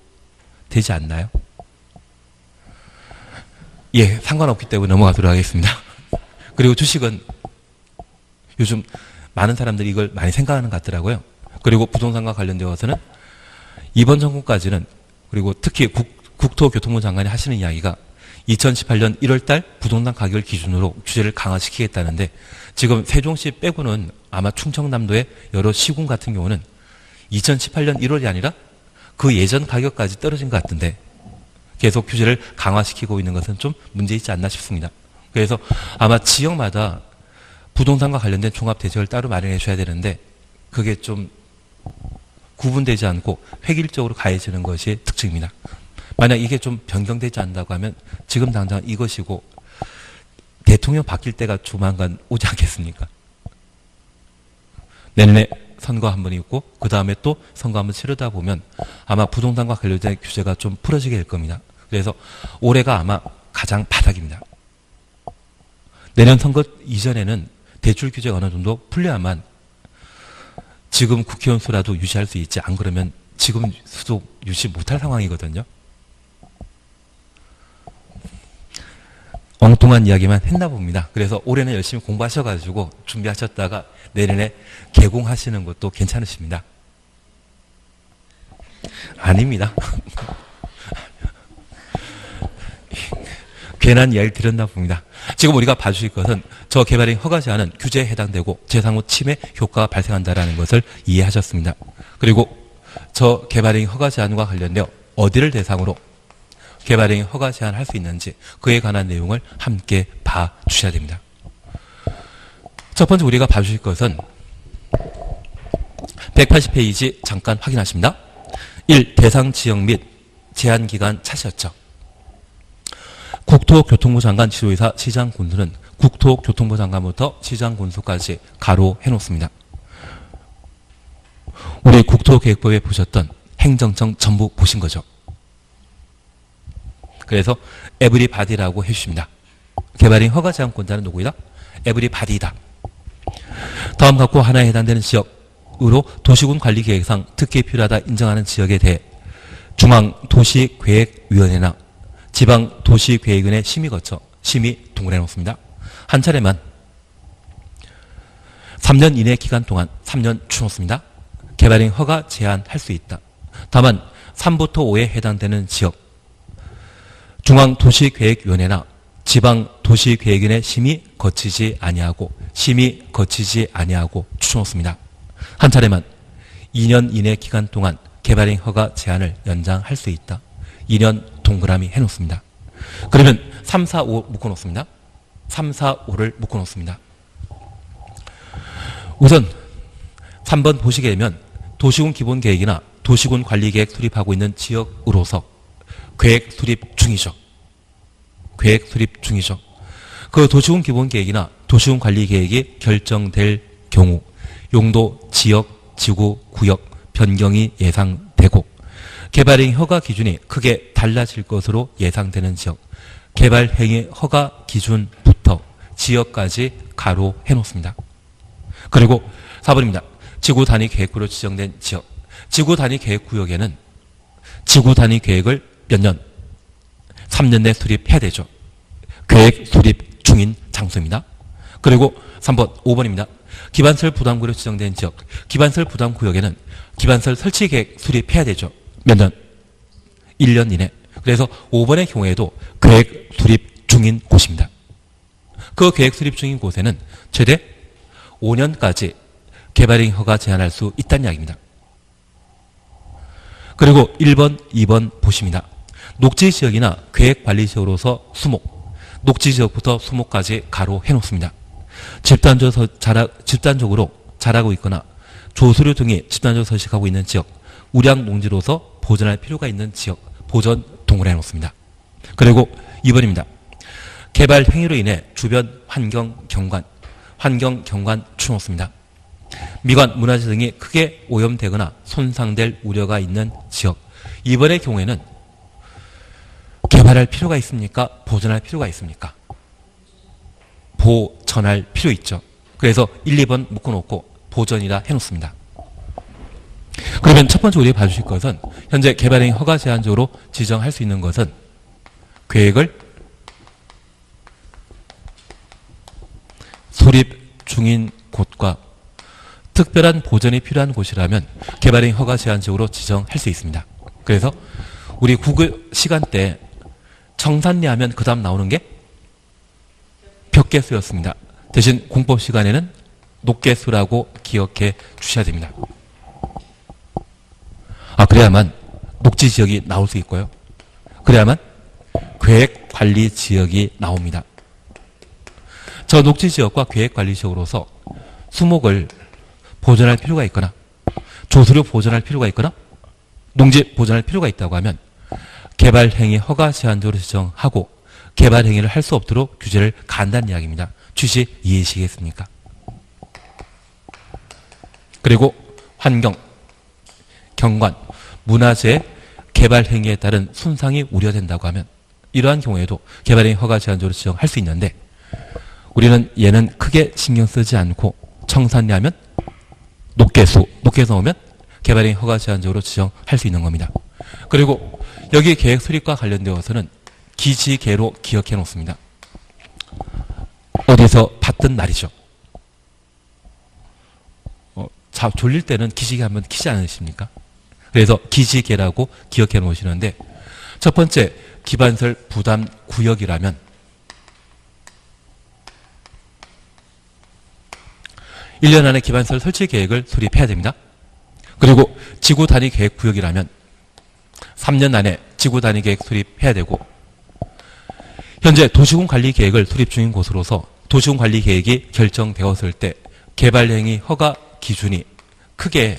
되지 않나요? 예, 상관없기 때문에 넘어가도록 하겠습니다. 그리고 주식은 요즘 많은 사람들이 이걸 많이 생각하는 것 같더라고요. 그리고 부동산과 관련되어서는 이번 정권까지는, 그리고 특히 국토교통부 장관이 하시는 이야기가 2018년 1월달 부동산 가격을 기준으로 규제를 강화시키겠다는데, 지금 세종시 빼고는 아마 충청남도의 여러 시군 같은 경우는 2018년 1월이 아니라 그 예전 가격까지 떨어진 것 같은데, 계속 규제를 강화시키고 있는 것은 좀 문제 있지 않나 싶습니다. 그래서 아마 지역마다 부동산과 관련된 종합대책을 따로 마련해 줘야 되는데, 그게 좀 구분되지 않고 획일적으로 가해지는 것이 특징입니다. 만약 이게 좀 변경되지 않는다고 하면 지금 당장 이것이고, 대통령 바뀔 때가 조만간 오지 않겠습니까? 내년에 선거 한 번 있고 그 다음에 또 선거 한 번 치르다 보면 아마 부동산과 관련된 규제가 좀 풀어지게 될 겁니다. 그래서 올해가 아마 가장 바닥입니다. 내년 선거 이전에는 대출 규제가 어느 정도 풀려야만 지금 국회의원 수라도 유지할 수 있지, 안 그러면 지금 수도 유지 못할 상황이거든요. 엉뚱한 이야기만 했나 봅니다. 그래서 올해는 열심히 공부하셔가지고 준비하셨다가 내년에 개공하시는 것도 괜찮으십니다. 아닙니다. 괜한 이야기 드렸나 봅니다. 지금 우리가 봐주실 것은 저 개발행 허가 제한은 규제에 해당되고 재산후 침해 효과가 발생한다는 것을 이해하셨습니다. 그리고 저 개발행 허가 제한과 관련되어 어디를 대상으로 개발행위 허가 제한할 수 있는지, 그에 관한 내용을 함께 봐주셔야 됩니다. 첫 번째 우리가 봐주실 것은 180페이지 잠깐 확인하십니다. 1. 대상 지역 및 제한 기간 차시였죠. 국토교통부 장관 지도이사 시장 군수는 국토교통부 장관부터 시장 군수까지 가로 해놓습니다. 우리 국토계획법에 보셨던 행정청 전부 보신 거죠. 그래서 에브리바디라고 해주십니다. 개발행 허가 제한권자는 누구이다? 에브리바디이다. 다음 각호 하나에 해당되는 지역으로 도시군 관리계획상 특히 필요하다 인정하는 지역에 대해 중앙도시계획위원회나 지방도시계획위원회 심의 거쳐 심의 동원해 놓습니다. 한 차례만 3년 이내 기간 동안 3년 주놓습니다. 개발행 허가 제한할 수 있다. 다만 3부터 5에 해당되는 지역 중앙도시계획위원회나 지방도시계획위원회 심의 거치지 아니하고 추천했습니다. 한 차례만 2년 이내 기간 동안 개발행 허가 제한을 연장할 수 있다. 2년 동그라미 해놓습니다. 그러면 3, 4, 5 묶어놓습니다. 3, 4, 5를 묶어놓습니다. 우선 3번 보시게 되면 도시군 기본계획이나 도시군 관리계획 수립하고 있는 지역으로서 계획 수립 중이죠. 계획 수립 중이죠. 그 도시군 기본계획이나 도시군 관리계획이 결정될 경우 용도, 지역, 지구, 구역 변경이 예상되고 개발행위 허가 기준이 크게 달라질 것으로 예상되는 지역, 개발행위 허가 기준부터 지역까지 가로 해놓습니다. 그리고 4번입니다. 지구 단위 계획구로 지정된 지역, 지구 단위 계획구역에는 지구 단위 계획을 몇 년? 3년 내 수립해야 되죠. 계획 수립 중인 장소입니다. 그리고 3번, 5번입니다. 기반설 부담구로 지정된 지역, 기반설 부담구역에는 기반설 설치 계획 수립해야 되죠. 몇 년? 1년 이내. 그래서 5번의 경우에도 계획 수립 중인 곳입니다. 그 계획 수립 중인 곳에는 최대 5년까지 개발행위 허가 제한할 수 있다는 이야기입니다. 그리고 1번, 2번 보십니다. 녹지지역이나 계획관리지역으로서 수목, 녹지지역부터 수목까지 가로 해놓습니다. 집단적으로 자라고 있거나 조수류 등이 집단적으로 서식하고 있는 지역, 우량농지로서 보존할 필요가 있는 지역, 보존 동그래 해놓습니다. 그리고 2번입니다. 개발 행위로 인해 주변 환경 경관 추놓습니다. 미관, 문화재 등이 크게 오염되거나 손상될 우려가 있는 지역, 이번의 경우에는 개발할 필요가 있습니까? 보존할 필요가 있습니까? 보전할 필요 있죠. 그래서 1, 2번 묶어놓고 보전이라 해놓습니다. 그러면 첫 번째 우리가 봐주실 것은 현재 개발행위 허가 제한적으로 지정할 수 있는 것은 계획을 수립 중인 곳과 특별한 보전이 필요한 곳이라면 개발행위 허가 제한 지역으로 지정할 수 있습니다. 그래서 우리 국어 시간 때 청산리 하면 그 다음 나오는 게 벽계수였습니다. 대신 공법 시간에는 녹계수라고 기억해 주셔야 됩니다. 그래야만 녹지지역이 나올 수 있고요. 그래야만 계획관리지역이 나옵니다. 저 녹지지역과 계획관리지역으로서 수목을 보존할 필요가 있거나 조수를 보존할 필요가 있거나 농지 보존할 필요가 있다고 하면 개발행위 허가 제한적으로 지정하고 개발행위를 할 수 없도록 규제를 간다는 이야기입니다. 취지 이해하시겠습니까? 그리고 환경, 경관, 문화재 개발행위에 따른 손상이 우려된다고 하면 이러한 경우에도 개발행위 허가 제한적으로 지정할 수 있는데 우리는 얘는 크게 신경 쓰지 않고 청산리 하면 녹계수 나오면 개발행위 허가 제한적으로 지정할 수 있는 겁니다. 그리고 여기 계획 수립과 관련되어서는 기지개로 기억해 놓습니다. 어디서 봤던 말이죠. 졸릴 때는 기지개 한번 키지 않으십니까? 그래서 기지개라고 기억해 놓으시는데 첫 번째 기반설 부담 구역이라면 1년 안에 기반설 설치 계획을 수립해야 됩니다. 그리고 지구 단위 계획 구역이라면 3년 안에 지구 단위 계획 수립해야 되고 현재 도시군 관리 계획을 수립 중인 곳으로서 도시군 관리 계획이 결정되었을 때 개발행위 허가 기준이 크게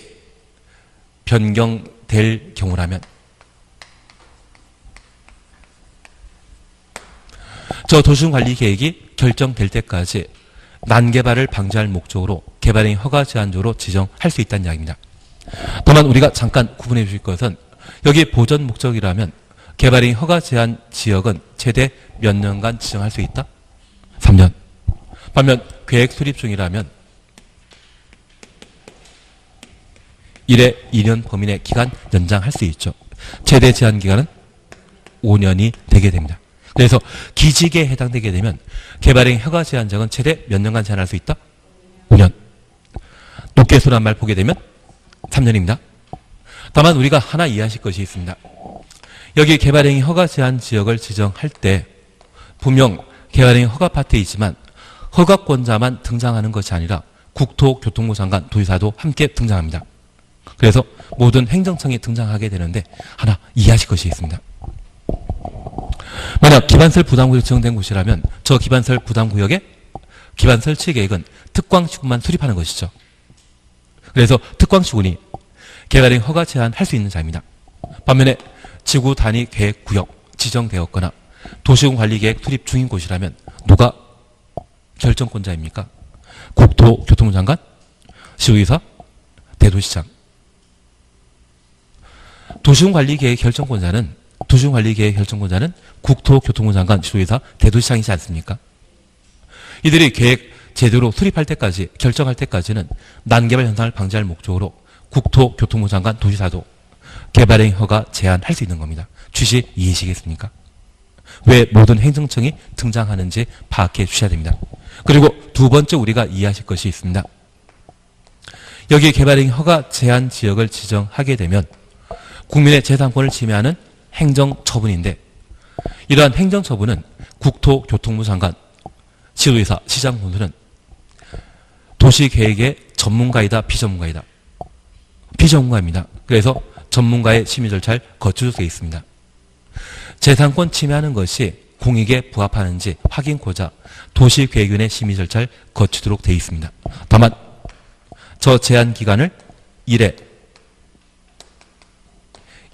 변경될 경우라면 저 도시군 관리 계획이 결정될 때까지 난개발을 방지할 목적으로 개발행위 허가 제한적으로 지정할 수 있다는 이야기입니다. 다만 우리가 잠깐 구분해 주실 것은 여기 보전 목적이라면 개발행위 허가 제한 지역은 최대 몇 년간 지정할 수 있다? 3년. 반면 계획 수립 중이라면 1회 2년 범위 내 기간 연장할 수 있죠. 최대 제한 기간은 5년이 되게 됩니다. 그래서 기지개에 해당되게 되면 개발행위 허가 제한적은 최대 몇 년간 제한할 수 있다? 5년. 녹계수란 말 보게 되면 3년입니다. 다만 우리가 하나 이해하실 것이 있습니다. 여기 개발행위 허가 제한 지역을 지정할 때 분명 개발행위 허가 파트이지만 허가권자만 등장하는 것이 아니라 국토교통부 장관, 도지사도 함께 등장합니다. 그래서 모든 행정청이 등장하게 되는데 하나 이해하실 것이 있습니다. 만약 기반설 부담구역 지정된 곳이라면 저 기반설 부담구역에 기반 설치 계획은 특광시군만 수립하는 것이죠. 그래서 특광시군이 개발행위 허가 제한할 수 있는 자입니다. 반면에 지구 단위 계획 구역 지정되었거나 도시군 관리 계획 수립 중인 곳이라면 누가 결정권자입니까? 국토교통부 장관, 시도지사, 대도시장. 도시군 관리 계획 결정권자는 국토교통부 장관, 시도지사, 대도시장이지 않습니까? 이들이 계획 제대로 수립할 때까지, 결정할 때까지는 난개발 현상을 방지할 목적으로 국토교통부 장관, 도지사도 개발행위 허가 제한할 수 있는 겁니다. 취지 이해하시겠습니까? 왜 모든 행정청이 등장하는지 파악해 주셔야 됩니다. 그리고 두 번째 우리가 이해하실 것이 있습니다. 여기 개발행위 허가 제한 지역을 지정하게 되면 국민의 재산권을 침해하는 행정처분인데 이러한 행정처분은 국토교통부 장관, 시도지사, 시장 군수는 도시계획의 전문가이다, 비전문가이다? 비전문가입니다. 그래서 전문가의 심의 절차를 거치도록 되어 있습니다. 재산권 침해하는 것이 공익에 부합하는지 확인코자 도시계획위원회 심의 절차를 거치도록 되어 있습니다. 다만 저 제한 기간을 1회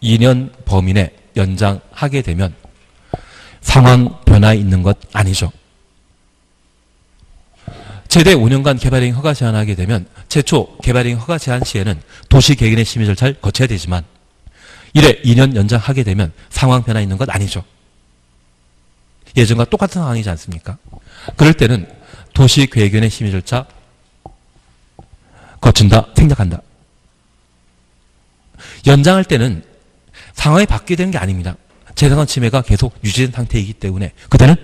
2년 범위 내 연장하게 되면 상황 변화 있는 것 아니죠. 최대 5년간 개발행위 허가 제한하게 되면 최초 개발행위 허가 제한 시에는 도시계획위원회 심의 절차를 거쳐야 되지만 1회 2년 연장하게 되면 상황 변화 있는 것 아니죠. 예전과 똑같은 상황이지 않습니까? 그럴 때는 도시계획위원회 심의 절차 거친다, 생략한다. 연장할 때는 상황이 바뀌게 되는 게 아닙니다. 재산권 침해가 계속 유지된 상태이기 때문에 그때는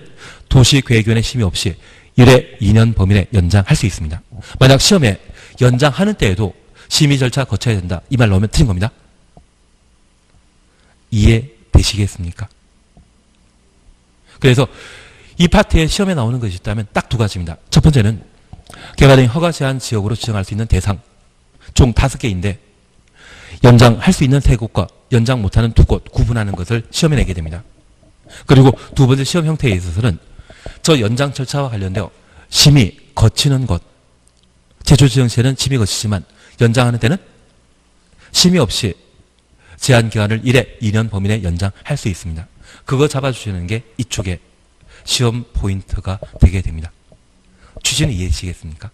도시계획위원회 심의 없이 1회 2년 범위 내 연장할 수 있습니다. 만약 시험에 연장하는 때에도 심의 절차 거쳐야 된다. 이 말 나오면 틀린 겁니다. 이해되시겠습니까? 그래서 이 파트에 시험에 나오는 것이 있다면 딱 두 가지입니다. 첫 번째는 개발행위 허가 제한 지역으로 지정할 수 있는 대상 총 5개인데 연장할 수 있는 3곳과 연장 못하는 2곳 구분하는 것을 시험에 내게 됩니다. 그리고 두 번째 시험 형태에 있어서는 저 연장 절차와 관련되어 심의 거치는 것, 제초 지정 시에는 심의 거치지만 연장하는 때는 심의 없이 제한 기간을 1회 2년 범위 내 연장할 수 있습니다. 그거 잡아주시는 게 이쪽에 시험 포인트가 되게 됩니다. 취지는 이해되시겠습니까?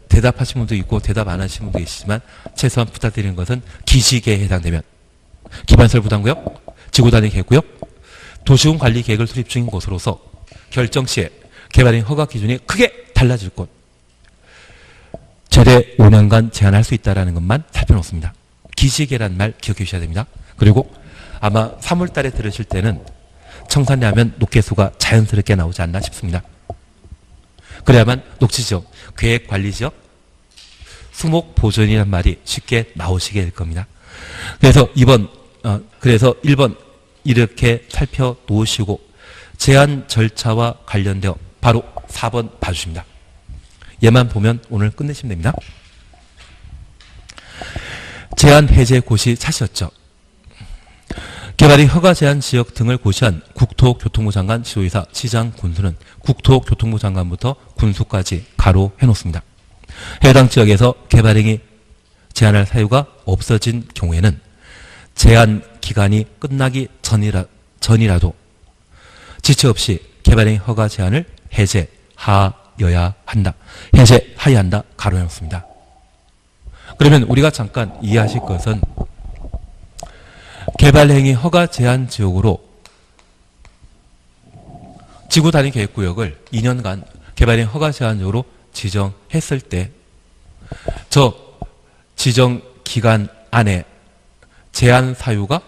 대답하신 분도 있고 대답 안 하신 분도 계시지만 최소한 부탁드리는 것은 기시계에 해당되면 기반시설 부담구역, 지구단위 계획구역, 도시군 관리 계획을 수립 중인 곳으로서 결정 시에 개발행 허가 기준이 크게 달라질 곳 최대 5년간 제한할 수 있다는 것만 살펴놓습니다. 기시계란 말 기억해 주셔야 됩니다. 그리고 아마 3월 달에 들으실 때는 청산리 하면 녹개수가 자연스럽게 나오지 않나 싶습니다. 그래야만 녹지지역, 계획관리지역, 수목보존이라는 말이 쉽게 나오시게 될 겁니다. 그래서 1번 이렇게 살펴놓으시고 제한 절차와 관련되어 바로 4번 봐주십니다. 얘만 보면 오늘 끝내시면 됩니다. 제한 해제 고시 찾으셨죠? 개발이 허가 제한 지역 등을 고시한 국토교통부 장관, 시도의사, 시장, 군수는 국토교통부 장관부터 군수까지 가로 해놓습니다. 해당 지역에서 개발행위 제한할 사유가 없어진 경우에는 제한 기간이 끝나기 전이라도 지체 없이 개발행위 허가 제한을 해제하여야 한다. 해제하여야 한다. 가로 해놓습니다. 그러면 우리가 잠깐 이해하실 것은 개발행위 허가 제한 지역으로 지구단위 계획구역을 2년간 개발행위 허가 제한 지역으로 지정했을 때 저 지정 기간 안에 제한 사유가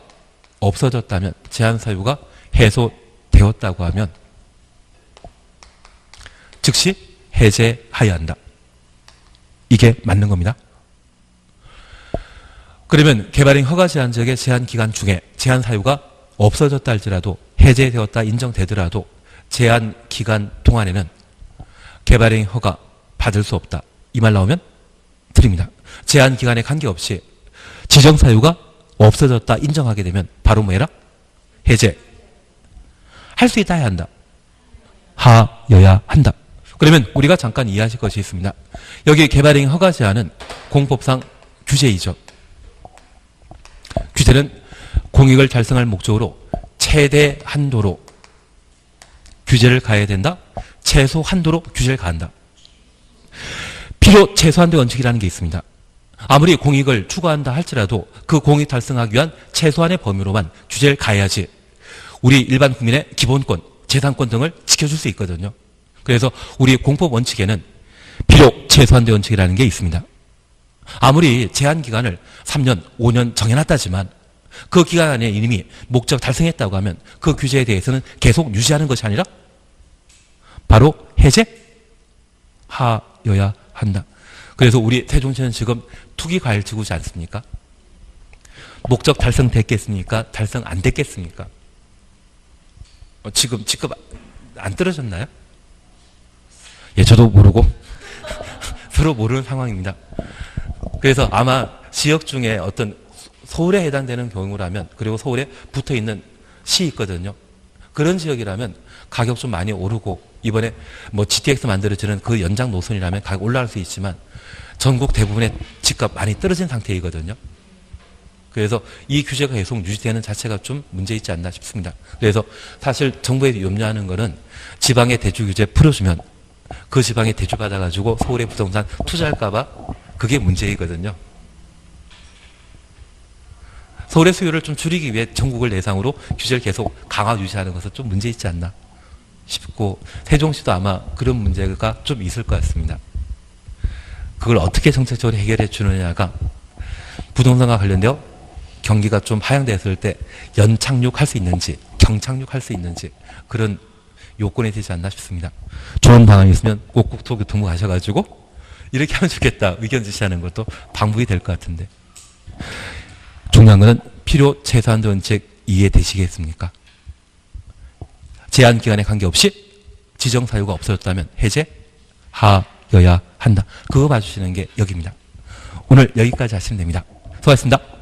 없어졌다면, 제한 사유가 해소되었다고 하면 즉시 해제하여야 한다. 이게 맞는 겁니다. 그러면 개발행위 허가 제한 지역의 제한 기간 중에 제한 사유가 없어졌다 할지라도 해제되었다 인정되더라도 제한 기간 동안에는 개발행위 허가 받을 수 없다. 이 말 나오면 드립니다. 제한 기간에 관계없이 지정 사유가 없어졌다 인정하게 되면 바로 뭐해라? 해제. 할 수 있다 해야 한다. 하여야 한다. 그러면 우리가 잠깐 이해하실 것이 있습니다. 여기 개발행위 허가 제한은 공법상 규제이죠. 규제는 공익을 달성할 목적으로 최대 한도로 규제를 가해야 된다. 최소 한도로 규제를 가한다. 필요 최소한도 원칙이라는 게 있습니다. 아무리 공익을 추구한다 할지라도 그 공익 달성하기 위한 최소한의 범위로만 규제를 가해야지 우리 일반 국민의 기본권, 재산권 등을 지켜줄 수 있거든요. 그래서 우리 공법 원칙에는 필요 최소한도 원칙이라는 게 있습니다. 아무리 제한 기간을 3년, 5년 정해놨다지만 그 기간 안에 이미 목적 달성했다고 하면 그 규제에 대해서는 계속 유지하는 것이 아니라 바로 해제하여야 한다. 그래서 우리 세종시는 지금 투기과열지구지 않습니까? 목적 달성됐겠습니까? 달성 안 됐겠습니까? 지금 직급 안 떨어졌나요? 예, 저도 모르고 서로 모르는 상황입니다. 그래서 아마 지역 중에 어떤 서울에 해당되는 경우라면, 그리고 서울에 붙어있는 시 있거든요. 그런 지역이라면 가격 좀 많이 오르고 이번에 뭐 GTX 만들어지는 그 연장 노선이라면 가격 올라갈 수 있지만 전국 대부분의 집값 많이 떨어진 상태이거든요. 그래서 이 규제가 계속 유지되는 자체가 좀 문제 있지 않나 싶습니다. 그래서 사실 정부에 염려하는 거는 지방의 대주 규제 풀어주면 그 지방에 대주 받아가지고 서울의 부동산 투자할까봐 그게 문제이거든요. 서울의 수요를 좀 줄이기 위해 전국을 대상으로 규제를 계속 강화 유지하는 것은 좀 문제 있지 않나 싶고, 세종시도 아마 그런 문제가 좀 있을 것 같습니다. 그걸 어떻게 정책적으로 해결해 주느냐가 부동산과 관련되어 경기가 좀 하향됐을 때 연착륙할 수 있는지 경착륙할 수 있는지 그런 요건이 되지 않나 싶습니다. 좋은 방안이 있으면 꼭 국토교통부 가셔가지고 이렇게 하면 좋겠다 의견 제시하는 것도 방법이 될 것 같은데 중요한 것은 필요 최소한 정책 이해되시겠습니까? 제한 기간에 관계없이 지정 사유가 없어졌다면 해제하여야 한다. 그거 봐주시는 게 여기입니다. 오늘 여기까지 하시면 됩니다. 수고하셨습니다.